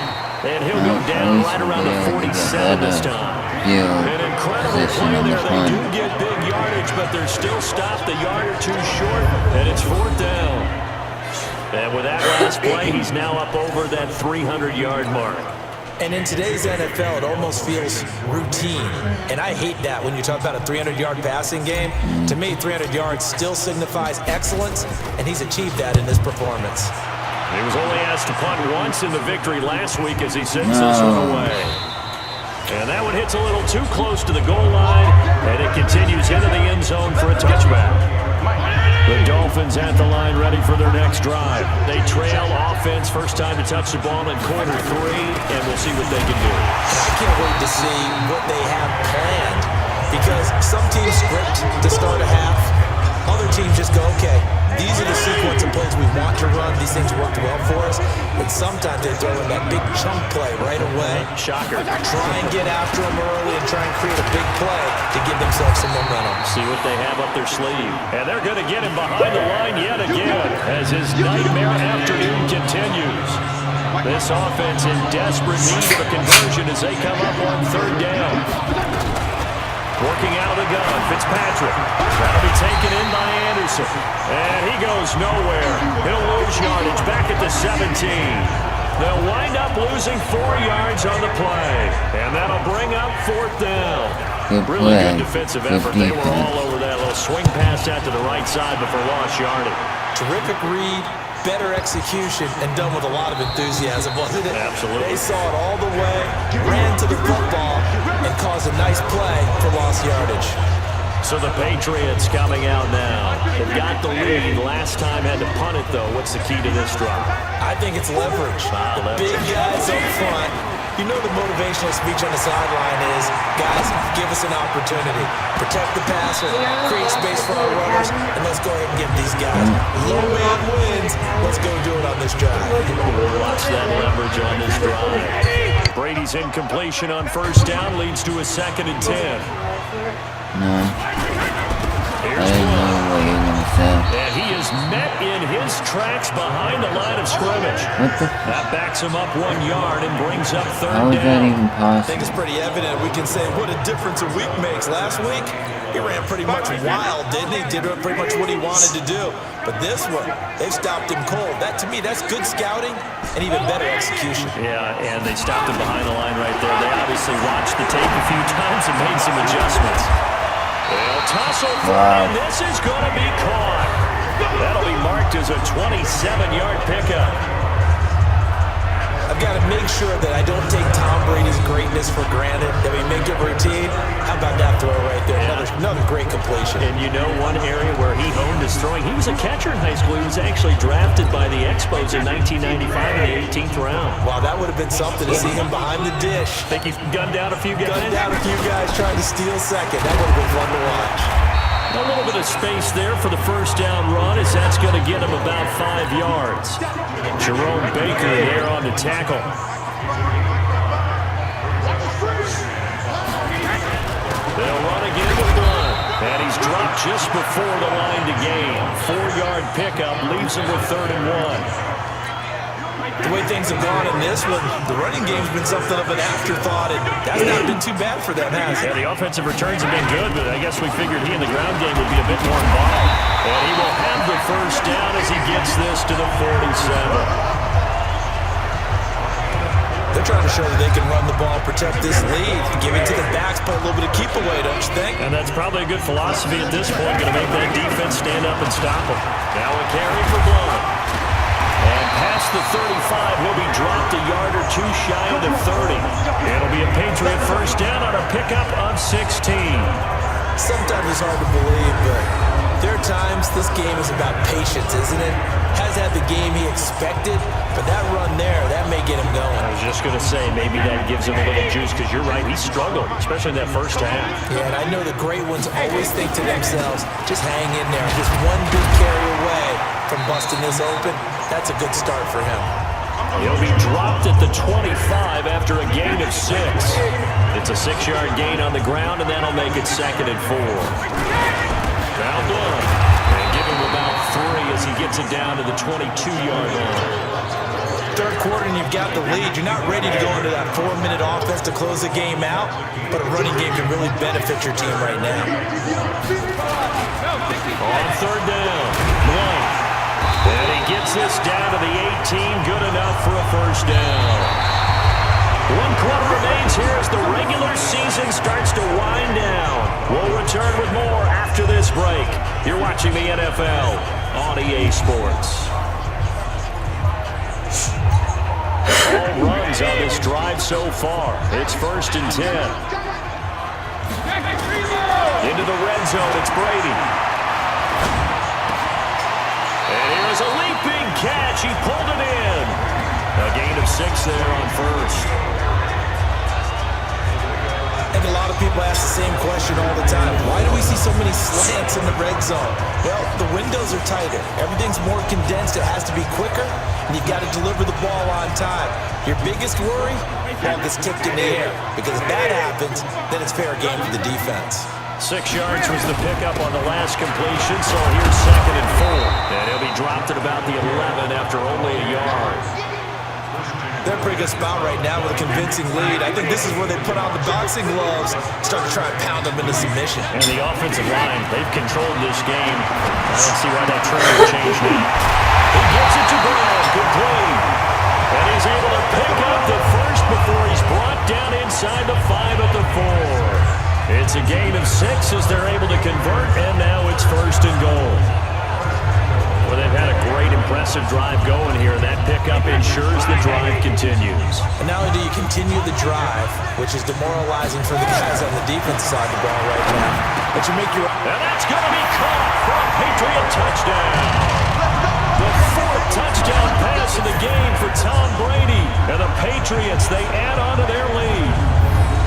And he'll go down right around the 47 this time. An incredible play there. They do get big yardage, but they're still stopped a yard or 2 short, and it's 4th down. And with that last play, he's now up over that 300-yard mark.
And in today's NFL, it almost feels routine. And I hate that when you talk about a 300-yard passing game. To me, 300 yards still signifies excellence, and he's achieved that in this performance.
He was only asked to punt once in the victory last week as he sends this one away. And that one hits a little too close to the goal line, and it continues into the end zone for a touchback. The Dolphins at the line ready for their next drive. They trail offense, first time to touch the ball in quarter 3, and we'll see what they can do.
I can't wait to see what they have planned, because some teams script to start a half. Other teams just go, okay, these are the sequence of plays we want to run. These things worked well for us. But sometimes they throw in that big chunk play right away.
Shocker.
Try and get after them early and try and create a big play to give themselves some momentum.
See what they have up their sleeve. And they're going to get him behind the line yet again as his nightmare afternoon continues. This offense in desperate need of a conversion as they come up on 3rd down. Working out of the gun, Fitzpatrick. That'll be taken in by Anderson. And he goes nowhere. He'll lose yardage back at the 17. They'll wind up losing 4 yards on the play. And that'll bring up 4th down. Really good defensive effort. They were all over that little swing pass out to the right side before lost yardage.
Terrific read, better execution, and done with a lot of enthusiasm, wasn't it?
Absolutely.
They saw it all the way, ran to the football, and caused a nice play for lost yardage.
So the Patriots coming out now. They've got the lead. Last time had to punt it, though. What's the key to this drive?
I think it's leverage. The big guys up front. You know the motivational speech on the sideline is, guys, give us an opportunity. Protect the passer, create space for our runners, and let's go ahead and get these guys. Low man wins. Let's go do it on this drive.
We'll watch that leverage on this drive. Brady's incompletion on first down leads to a 2nd and 10.
No. I didn't know what you were going to say.
And he is met in his tracks behind the line of scrimmage.
What the?
That backs him up 1 yard and brings up 3rd
How is that
down.
even
I think
possible?
it's pretty evident. We can say what a difference a week makes. Last week, he ran pretty much wild, didn't he? Did pretty much what he wanted to do. But this one, they've stopped him cold. That, to me, that's good scouting and even better execution.
Yeah, and they stopped him behind the line right there. They obviously watched the tape a few times and made some adjustments. They'll tussle for it, and this is going to be caught. That'll be marked as a 27-yard pickup.
I've got to make sure that I don't take Tom Brady's greatness for granted, that we make it routine. How about that throw right there? Another great completion.
And you know one area where he honed his throwing, he was a catcher in high school. He was actually drafted by the Expos in 1995 in the 18th round.
Wow, that would have been something to see him behind the dish.
Think he's gunned down a few guys?
Gunned down a few guys trying to steal second. That would have been fun to watch.
A little bit of space there for the first down run, as that's going to get him about 5 yards. Jerome Baker there on the tackle. They'll run again with one. And he's dropped just before the line to gain. 4-yard pickup leaves him with 3rd and 1.
The way things have gone in this one, the running game's been something of an afterthought, and that's not been too bad for them, has it?
Yeah, the offensive returns have been good, but I guess we figured he in the ground game would be a bit more involved. And he will have the first down as he gets this to the 47.
They're trying to show that they can run the ball, protect this lead, give it to the backs, play a little bit of keep away, don't you think?
And that's probably a good philosophy at this point, going to make that defense stand up and stop him. Now a carry for Blunt. And past the 35, he'll be dropped a yard or two shy of the 30. It'll be a Patriot first down on a pickup of 16.
Sometimes it's hard to believe, but there are times this game is about patience, isn't it? Has had the game he expected, but that run there, that may get him going.
I was just going to say, maybe that gives him a little juice, because you're right, he struggled, especially in that first half.
Yeah, and I know the great ones always think to themselves, just hang in there. Just one big carry away from busting this open. That's a good start for him.
He'll be dropped at the 25 after a gain of 6. It's a 6-yard gain on the ground, and that'll make it 2nd and 4. Now Blunt. And give him about 3 as he gets it down to the 22-yard line.
Third quarter and you've got the lead. You're not ready to go into that 4-minute offense to close the game out, but a running game can really benefit your team right now.
On 3rd down, Blunt. And he gets this down to the 18, good enough for a first down. 1 quarter remains here as the regular season starts to wind down. We'll return with more after this break. You're watching the NFL on EA Sports. All runs on this drive so far. It's 1st and 10. Into the red zone, it's Brady. And here's a leaping catch. He pulled it in. A gain of 6 there on first.
I think a lot of people ask the same question all the time. Why do we see so many slants in the red zone? Well, the windows are tighter. Everything's more condensed. It has to be quicker, and you've got to deliver the ball on time. Your biggest worry? Ball gets tipped in the air. Because if that happens, then it's fair game for the defense.
6 yards was the pickup on the last completion, so here's 2nd and 4. And he'll be dropped at about the 11 after only a yard.
They're in a pretty good spot right now with a convincing lead. I think this is where they put on the boxing gloves, start to try and pound them into submission.
And the offensive line, they've controlled this game. I don't see why that trend would change now. He gets it to Brown, complete. And he's able to pick up the first before he's brought down inside the 5 at the 4. It's a gain of 6 as they're able to convert, and now it's 1st and goal. Well, they've had a great, impressive drive going here. That pickup ensures the drive continues.
And not only do you continue the drive, which is demoralizing for the guys on the defense side of the ball right now, that you make your...
And that's going to be caught for a Patriot touchdown. The fourth touchdown pass of the game for Tom Brady. And the Patriots, they add on to their lead.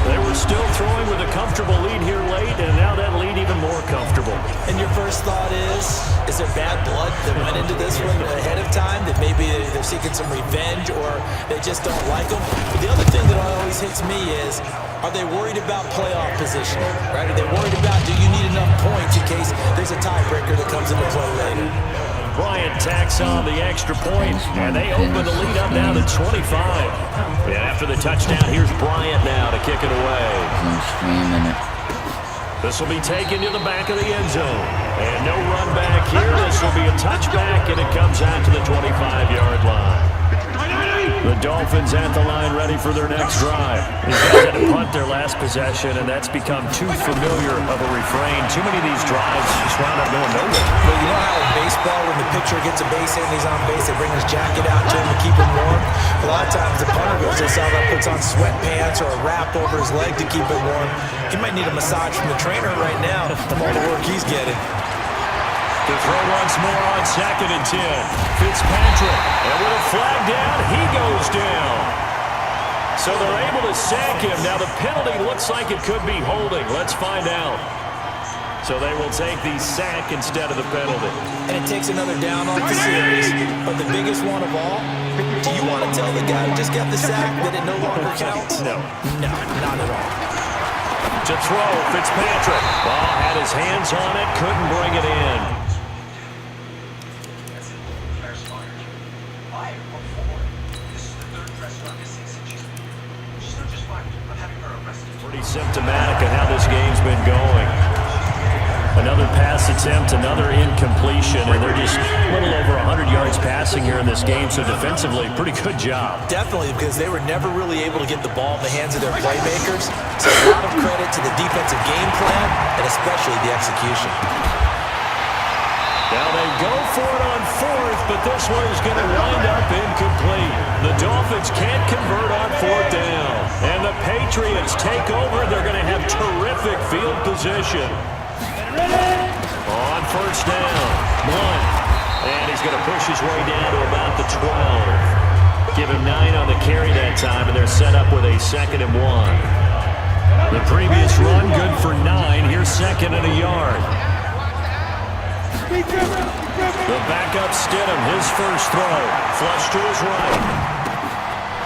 They were still throwing with a comfortable lead here late, and now that lead even more comfortable.
And your first thought is there bad blood that went into this one ahead of time, that maybe they're seeking some revenge or they just don't like them? But the other thing that always hits me is, are they worried about playoff positioning, right? Are they worried about, do you need enough points in case there's a tiebreaker that comes into play later?
Bryant tacks on the extra point, and they open the lead up now to 25. And after the touchdown, here's Bryant now to kick it away. This will be taken to the back of the end zone. And no run back here. This will be a touchback, and it comes out to the 25-yard line. The Dolphins at the line ready for their next drive. These guys had to punt their last possession, and that's become too familiar of a refrain. Too many of these drives just wound up going nowhere.
Well, you know how in baseball, when the pitcher gets a base hit and he's on base, they bring his jacket out to him to keep him warm? A lot of times the punter goes this out, puts on sweatpants or a wrap over his leg to keep him warm. He might need a massage from the trainer right now from all the work he's getting.
To throw once more on 2nd and 10. Fitzpatrick, and with a flag down, he goes down. So they're able to sack him. Now the penalty looks like it could be holding. Let's find out. So they will take the sack instead of the penalty.
And it takes another down off the series. But the biggest one of all, do you want to tell the guy who just got the sack that it no longer counts?
No.
No, not at all.
To throw, Fitzpatrick. Ball had his hands on it, couldn't bring it in. Pretty symptomatic of how this game's been going. Another pass attempt, another incompletion, and they're just a little over 100 yards passing here in this game, so defensively, pretty good job.
Definitely, because they were never really able to get the ball in the hands of their playmakers. So a lot of credit to the defensive game plan, and especially the execution.
Now they go for it on 4th, but this one is going to wind up incomplete. The Dolphins can't convert on 4th down. And the Patriots take over. They're going to have terrific field position. On 1st down, Blunt. And he's going to push his way down to about the 12. Give him 9 on the carry that time, and they're set up with a 2nd and 1. The previous run, good for 9. Here's 2nd and a yard. The backup Stidham, his first throw, flush to his right.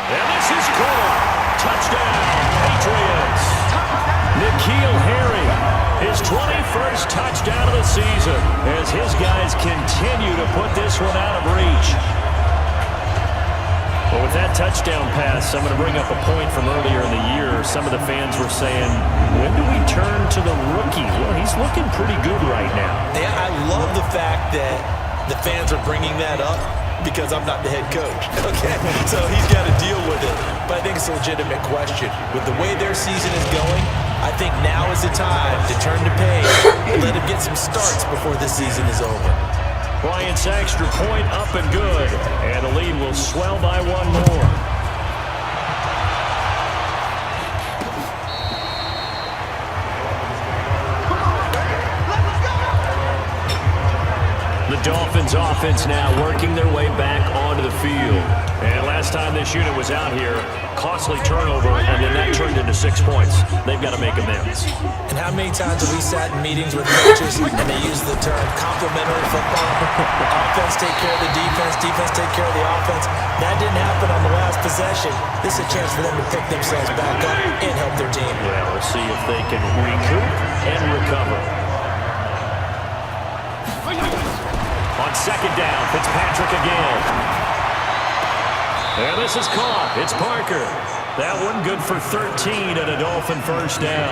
And this is caught. Touchdown, Patriots. N'Keal Harry, his 21st touchdown of the season, as his guys continue to put this one out of reach. Well, with that touchdown pass, I'm going to bring up a point from earlier in the year. Some of the fans were saying, when do we turn to the rookie? Well, he's looking pretty good right now.
Yeah, I love the fact that the fans are bringing that up because I'm not the head coach, okay? So he's got to deal with it. But I think it's a legitimate question. With the way their season is going, I think now is the time to turn the page and let him get some starts before this season is over.
Bryant's extra point up and good, and the lead will swell by 1 more. The Dolphins offense now working their way back onto the field. And last time this unit was out here, costly turnover, and then that turned into 6 points. They've got to make amends.
And how many times have we sat in meetings with coaches and they use the term complementary football? Offense take care of the defense, defense take care of the offense. That didn't happen on the last possession. This is a chance for them to pick themselves back up and help their team.
Well, let's see if they can recoup and recover. On 2nd down, Fitzpatrick again. And this is caught. It's Parker. That one good for 13 and a Dolphin first down.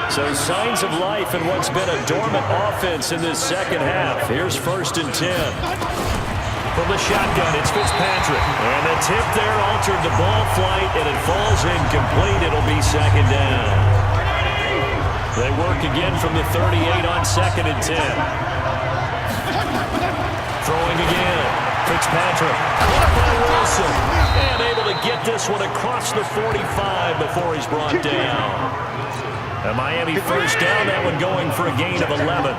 So signs of life in what's been a dormant offense in this second half. Here's 1st and 10. From the shotgun, it's Fitzpatrick. And the tip there altered the ball flight, and it falls incomplete. It'll be 2nd down. They work again from the 38 on 2nd and 10. Throwing again. Fitzpatrick. Caught by Wilson. And able to get this one across the 45 before he's brought down. A Miami first down, that one going for a gain of 11.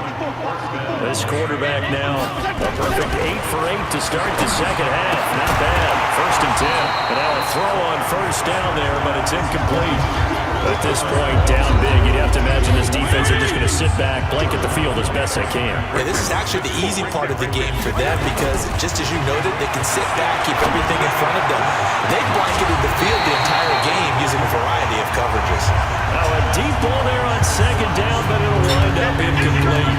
This quarterback now, a perfect 8 for 8 to start the second half. Not bad. 1st and 10. And now a throw on first down there, but it's incomplete. At this point, down big, you'd have to imagine this defense are just going to sit back, blanket the field as best they can.
Yeah, this is actually the easy part of the game for them because, just as you noted, they can sit back, keep everything in front of them. They blanketed the field the entire game using a variety of coverages.
Now a deep ball there on second down, but it'll wind up incomplete.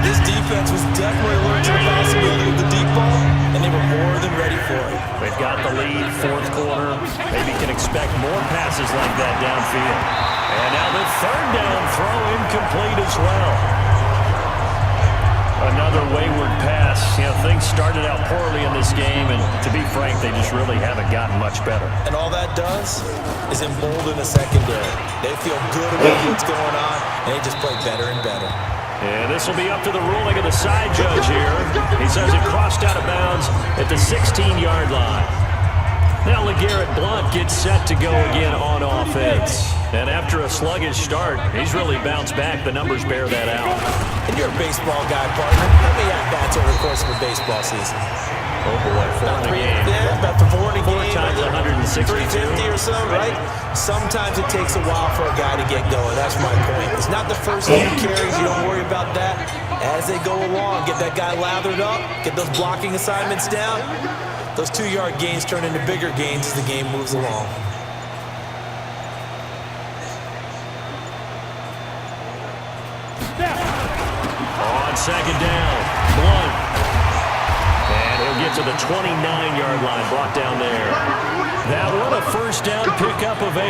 This defense was definitely alert to the possibility of the deep ball, and they were more than ready for it.
They've got the lead, 4th quarter. Maybe can expect more passes like that downfield. And now the 3rd down throw incomplete as well. Another wayward pass. You know, things started out poorly in this game, and to be frank, they just really haven't gotten much better.
And all that does is embolden the secondary. They feel good about what's going on, and they just play better and better.
And this will be up to the ruling of the side judge here. He says it crossed out of bounds at the 16-yard line. Now LeGarrette Blount gets set to go again on offense. And after a sluggish start, he's really bounced back. The numbers bear that out.
And you're a baseball guy, partner. How many at-bats over the course of a baseball season?
Oh, boy, 4 in a game.
Yeah, about the 4 in a game.
4 times 162.
350 or so, right? Sometimes it takes a while for a guy to get going. That's my point. It's not the first few carries. You don't worry about that. As they go along, get that guy lathered up, get those blocking assignments down. Those 2-yard gains turn into bigger gains as the game moves along.
On second down, Blount. And he'll get to the 29-yard line, brought down there. That one a first down pickup of 8.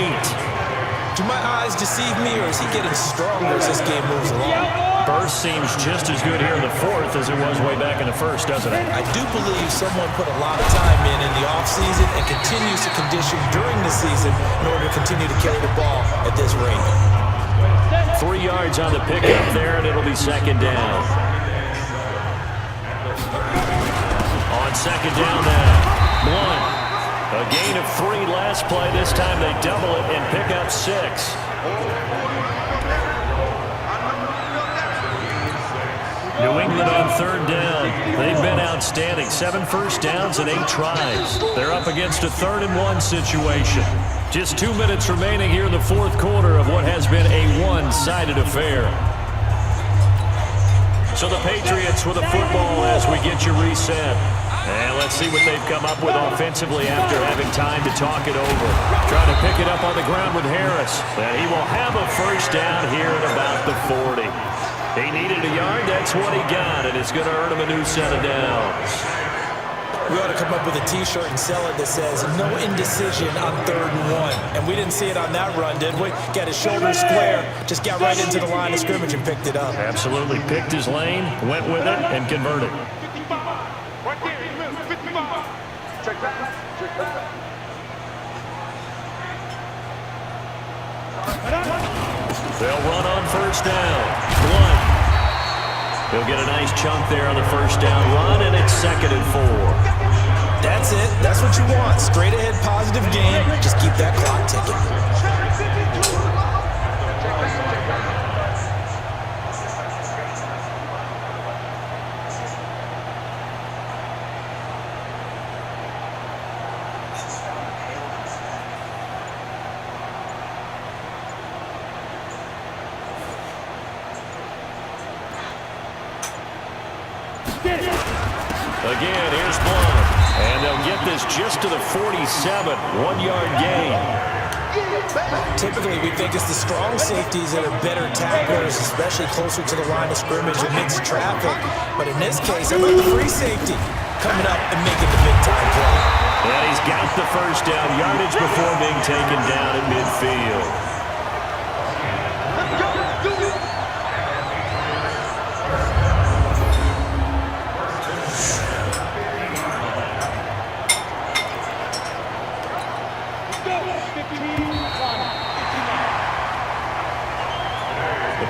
Do my eyes deceive me, or is he getting stronger as this game moves along?
Burst seems just as good here in the 4th as it was way back in the 1st, doesn't it?
I do believe someone put a lot of time in the offseason and continues to condition during the season in order to continue to carry the ball at this rate.
3 yards on the pickup there, and it'll be second down. On second down now, Blount. A gain of 3 last play. This time they double it and pick up 6. New England on 3rd down. They've been outstanding. 7 first downs and 8 tries. They're up against a 3rd and 1 situation. Just 2 minutes remaining here in the 4th quarter of what has been a one-sided affair. So the Patriots with a football as we get you reset. And let's see what they've come up with offensively after having time to talk it over. Trying to pick it up on the ground with Harris. And he will have a first down here at about the 40. He needed a yard, that's what he got, and it's going to earn him a new set of downs.
We ought to come up with a T-shirt and sell it that says, no indecision on 3rd and 1. And we didn't see it on that run, did we? Got his shoulder square, just got right into the line of scrimmage and picked it up.
Absolutely picked his lane, went with it, and converted. They'll run on first down. Blount. He'll get a nice chunk there on the first down run, and it's 2nd and 4.
That's it. That's what you want. Straight ahead, positive game. Just keep that clock ticking.
Again, here's Blount. And they'll get this just to the 47, 1-yard gain.
Typically, we think it's the strong safeties that are better tacklers, especially closer to the line of scrimmage amidst traffic. But in this case, how about the free safety coming up and making the big-time play?
And he's got the first down yardage before being taken down at midfield.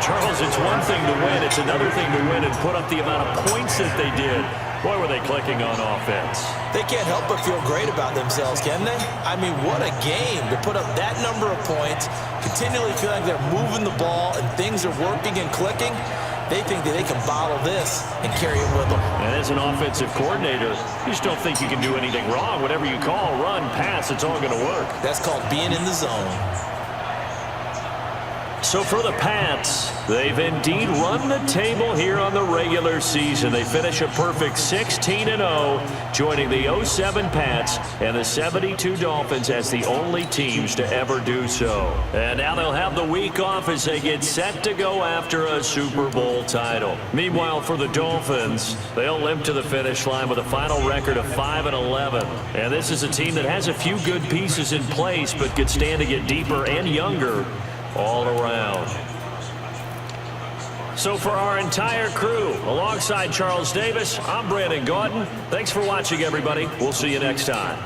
Charles, it's one thing to win. It's another thing to win and put up the amount of points that they did. Boy, were they clicking on offense.
They can't help but feel great about themselves, can they? I mean, what a game to put up that number of points, continually feeling like they're moving the ball and things are working and clicking. They think that they can bottle this and carry it with them.
And as an offensive coordinator, you just don't think you can do anything wrong. Whatever you call, run, pass, it's all going to work.
That's called being in the zone.
So for the Pats, they've indeed run the table here on the regular season. They finish a perfect 16-0, joining the 07 Pats and the 72 Dolphins as the only teams to ever do so. And now they'll have the week off as they get set to go after a Super Bowl title. Meanwhile, for the Dolphins, they'll limp to the finish line with a final record of 5-11. And this is a team that has a few good pieces in place, but could stand to get deeper and younger all around. So for our entire crew, alongside Charles Davis, I'm Brandon Gaudin. Thanks for watching, everybody. We'll see you next time.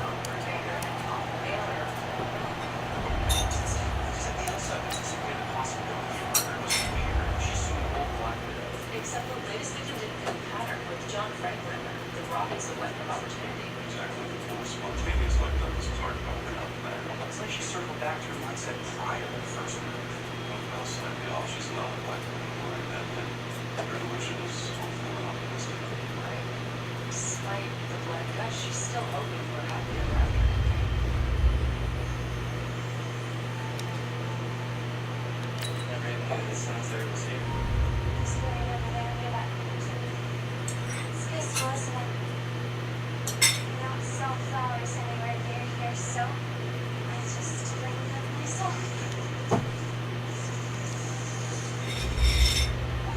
She circled back to her mindset prior to the first one. She's not like that. Her delusion is fulfilling optimistic.
Right. Despite the blood gush, she's still hoping for a happy ever after.
Never even knew the sounds there was here.
Just going over there and get back. Excuse me, listen. You don't sell flowers anywhere near here, so I just bring them myself.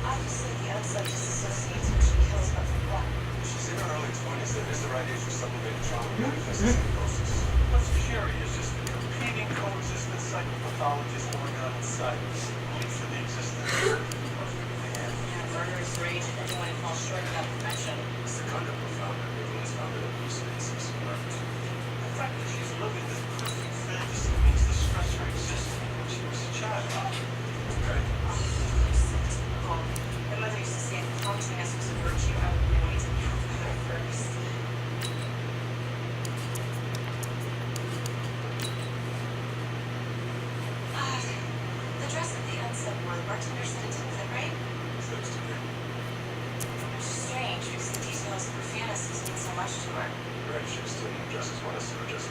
Obviously, the outside disassociates when she kills but for what?
She's in her early 20s. That is the right age for sublimated trauma manifesting psychosis. What's curious is the competing coexistence psychopathologists working on its site. Only for the existence of the hand.
Yeah, murderous rage if anyone falls short of that perfection.
It's the kind of profound ambivalence found in hallucinations and celebrities. The fact that she's living this perfect fantasy means the stressor existed when she was a child. Okay?
My mother used to say if clumsiness was a virtue, I would be waiting to have her first. The dress that the unset wore, the bartender said it didn't fit right.
Looks to me.
Which is strange because the details of her fantasies mean so much to her.
Right, she was still just as honest or just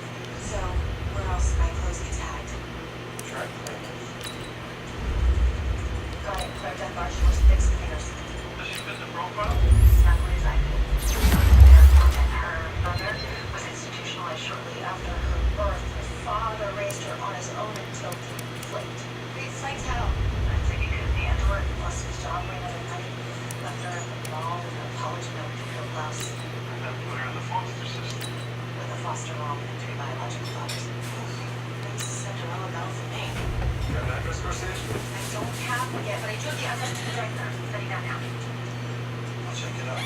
So, where else did my clothes get tagged?
try to claim it.
Got it, Claire Dunbar, she was fixed fingers.
Does she fit the profile?
Not what I did. Her mother was institutionalized shortly after her birth. Her father raised her on his own until he flaked. He flaked how? I think he couldn't handle it, plus his job ran out of money. Left her at the mall with an apology note to her blouse.
And then put her in the foster system.
With a foster mom and 3 biological daughters. It's Cinderella bell for me.
You got an address for us, Sage?
I don't have one yet, but I took the other to the director. Setting down now.
I'll check it out.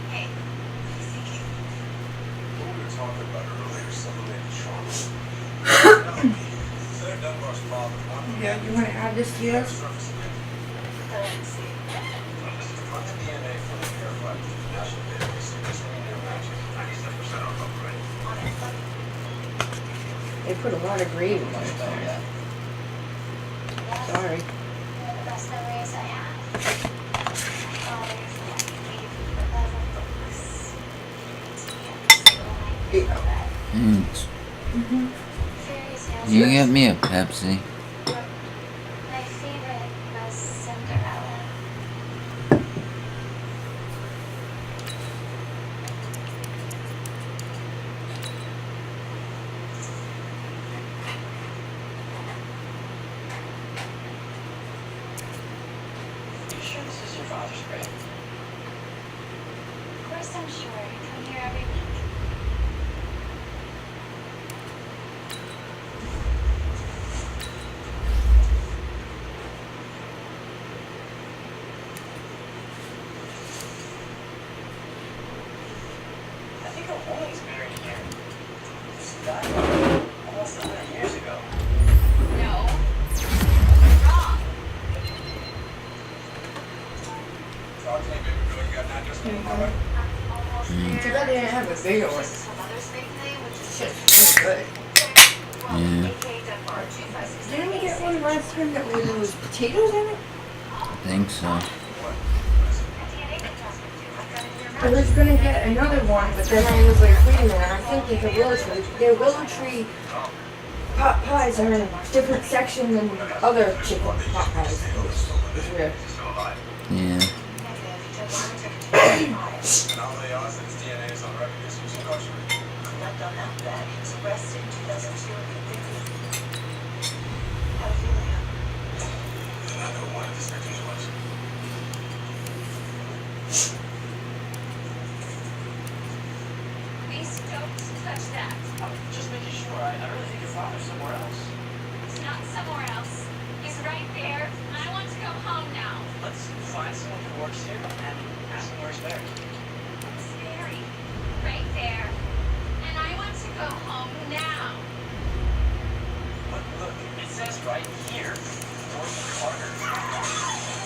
Hey, what are you thinking?
What we were talking about earlier, sublimated trauma. Claire Dunbar's father.
Yeah, you want to add this to yours?
Surface again.
Let's see.
This is from the DNA from the verified national database. Just need to imagine. 97% are up, right?
On it, look.
They put a lot of gravy on it. Sorry.
The best memories I have. My father's gave 11 books. Fairy tales.
You get me a Pepsi.
My favorite was Cinderella.
You sure this is your father's grave?
Of course I'm sure. I come here every week.
I think a woman's buried here. She died almost 100 years ago.
No. You're wrong.
Too bad they didn't have a bigger one. Shit's good.
Yeah.
Didn't we get one last time that there was potatoes in it?
I think so.
I was gonna get another one, but then I was like, wait a minute, I think there's a willow tree. Their willow tree pot pies are in a different section than other chicken pot pies. It's weird.
Yeah.
Please don't touch that.
I'm just making sure. I really think your father's somewhere else.
He's not somewhere else. He's right there. I want to go home now.
Let's find someone who works here and ask him where he's buried.
It's Barry. Right there. And I want to go home now.
But look, it says right here, Dorothy Carter.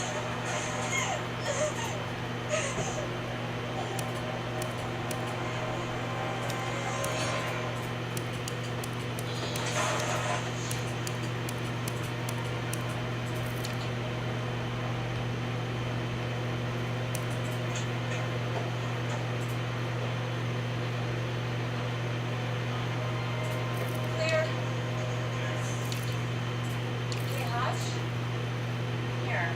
Clear. Hey, Hutch. Here.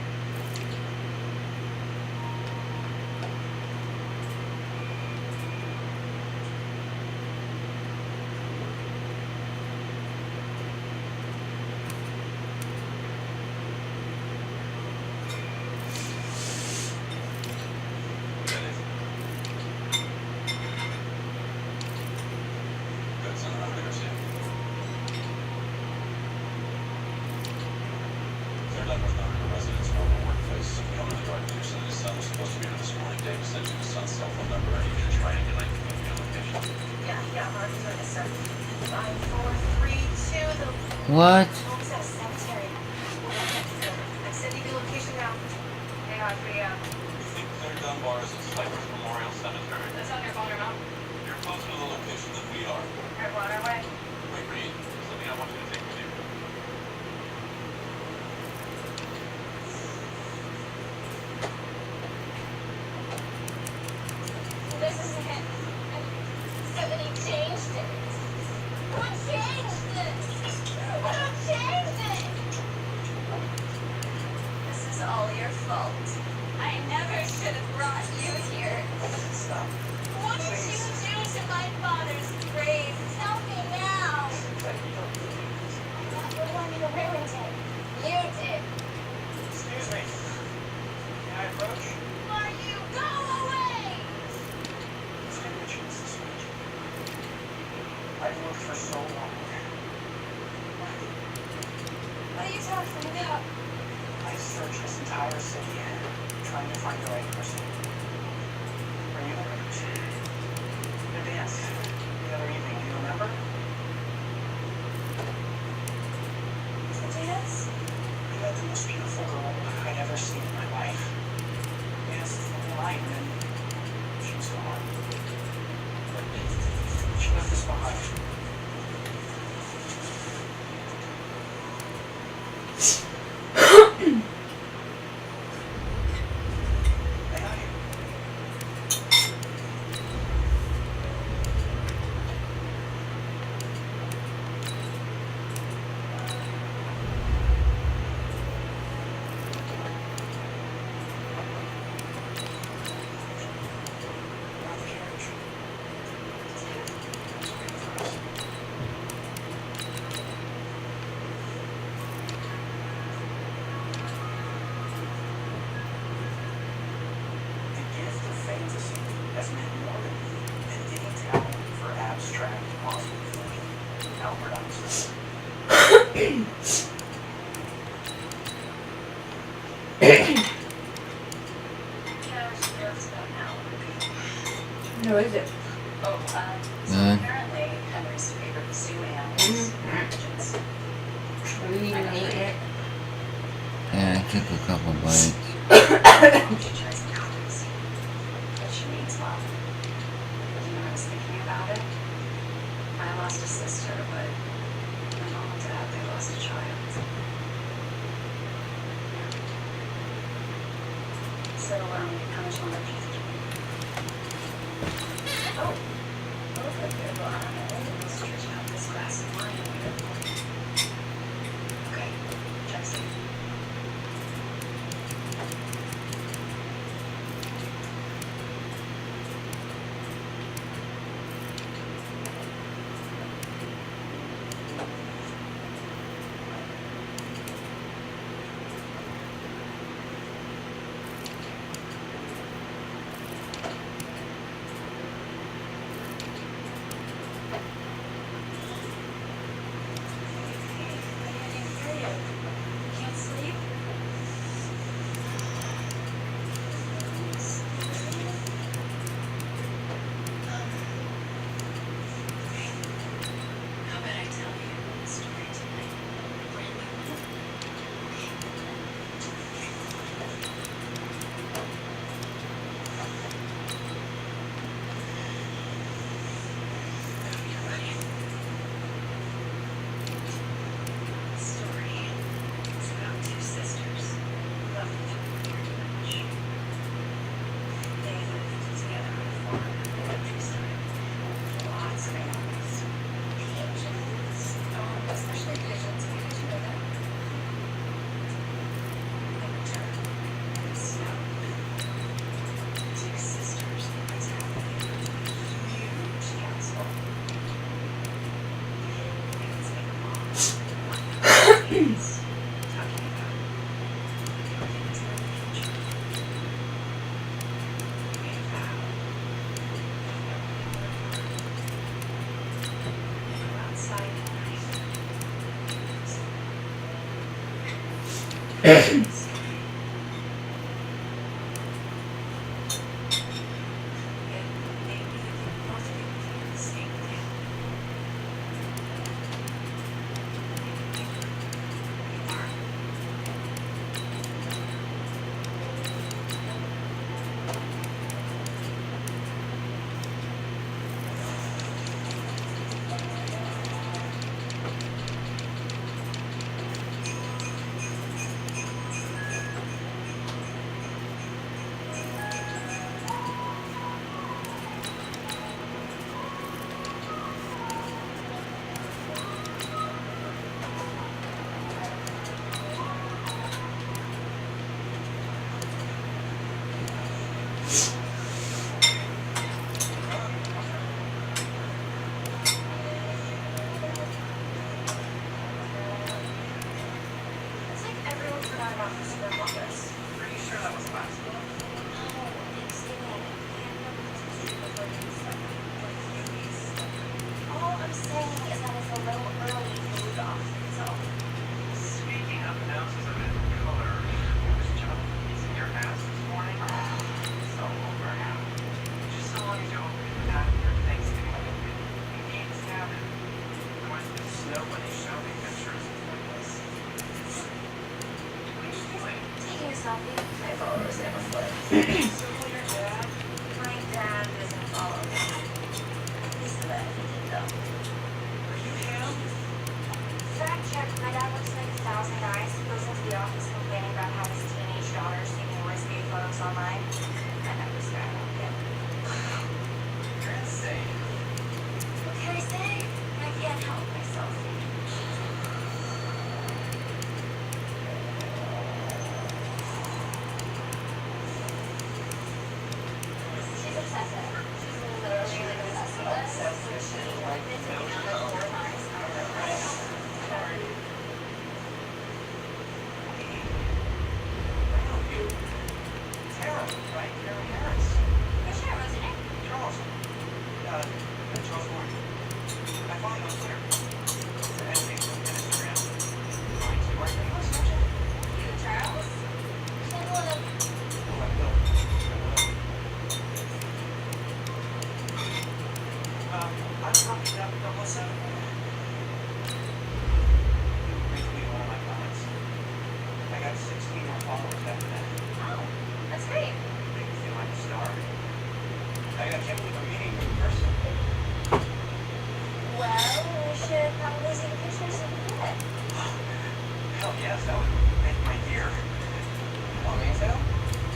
Good, son. I'm gonna see him. Third level is not a residence or a workplace. We don't know the right person. His son was supposed to be here this morning. Dave sent you his son's cell phone number. I need you to triangulate the location.
Yeah, Mark is doing it, sir. 5432, the
What?
home's at a cemetery. I'm sending you location now. Hang on for you.
You think Claire Dunbar is at Cypress Memorial Cemetery?
That's on your phone or not?
You're closer to the location than we are.
Alright, we're on our way.
Wait, Reed. There's something I want you to take with you.
This isn't it. Somebody changed it. What changed this? What changed it? This is all your fault. I never should have brought you here.
Stop.
What did you do to my father's grave? Tell me now.
Like, you don't need to do this.
I'm not the one who ruined it. You did.
Excuse me. Can I approach?
Are you? Go away!
Let's take a chance this week. I've worked for so long.
What are you talking about?
I searched this entire city trying to find the right person. Are you the right person? The dance the other evening, do you remember?
The dance?
You had the most beautiful girl I'd ever seen in my life. We asked for the line and she was gone. She left us behind. May I? Not the carriage. The gift of fantasy has meant more to me than any talent for abstract positive thinking. Albert Einstein.
You know, she lives about an hour.
No, is it?
Oh, so
Good.
apparently Henry's favorite zoo animal is pigeons.
Are we even eating it?
Yeah, I took a couple bites.
She tries to cook So, how much longer do you think you need? Oh, both of your blinds. Stretch out this glass of wine over your point. Okay, check's in.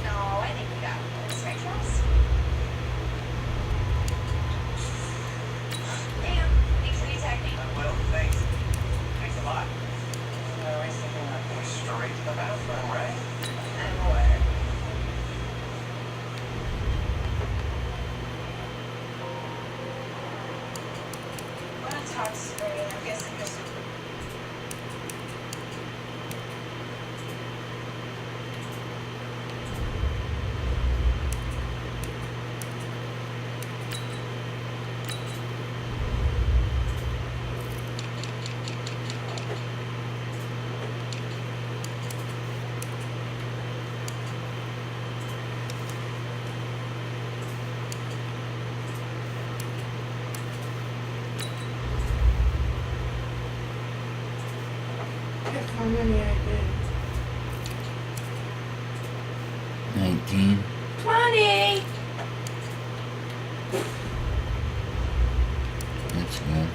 No, I think That's great. I'm guessing you're super.
Guess how many I did.
19.
20!
That's good.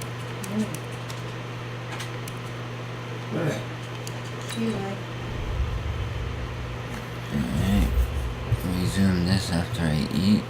You like.
Alright. Resume this after I eat.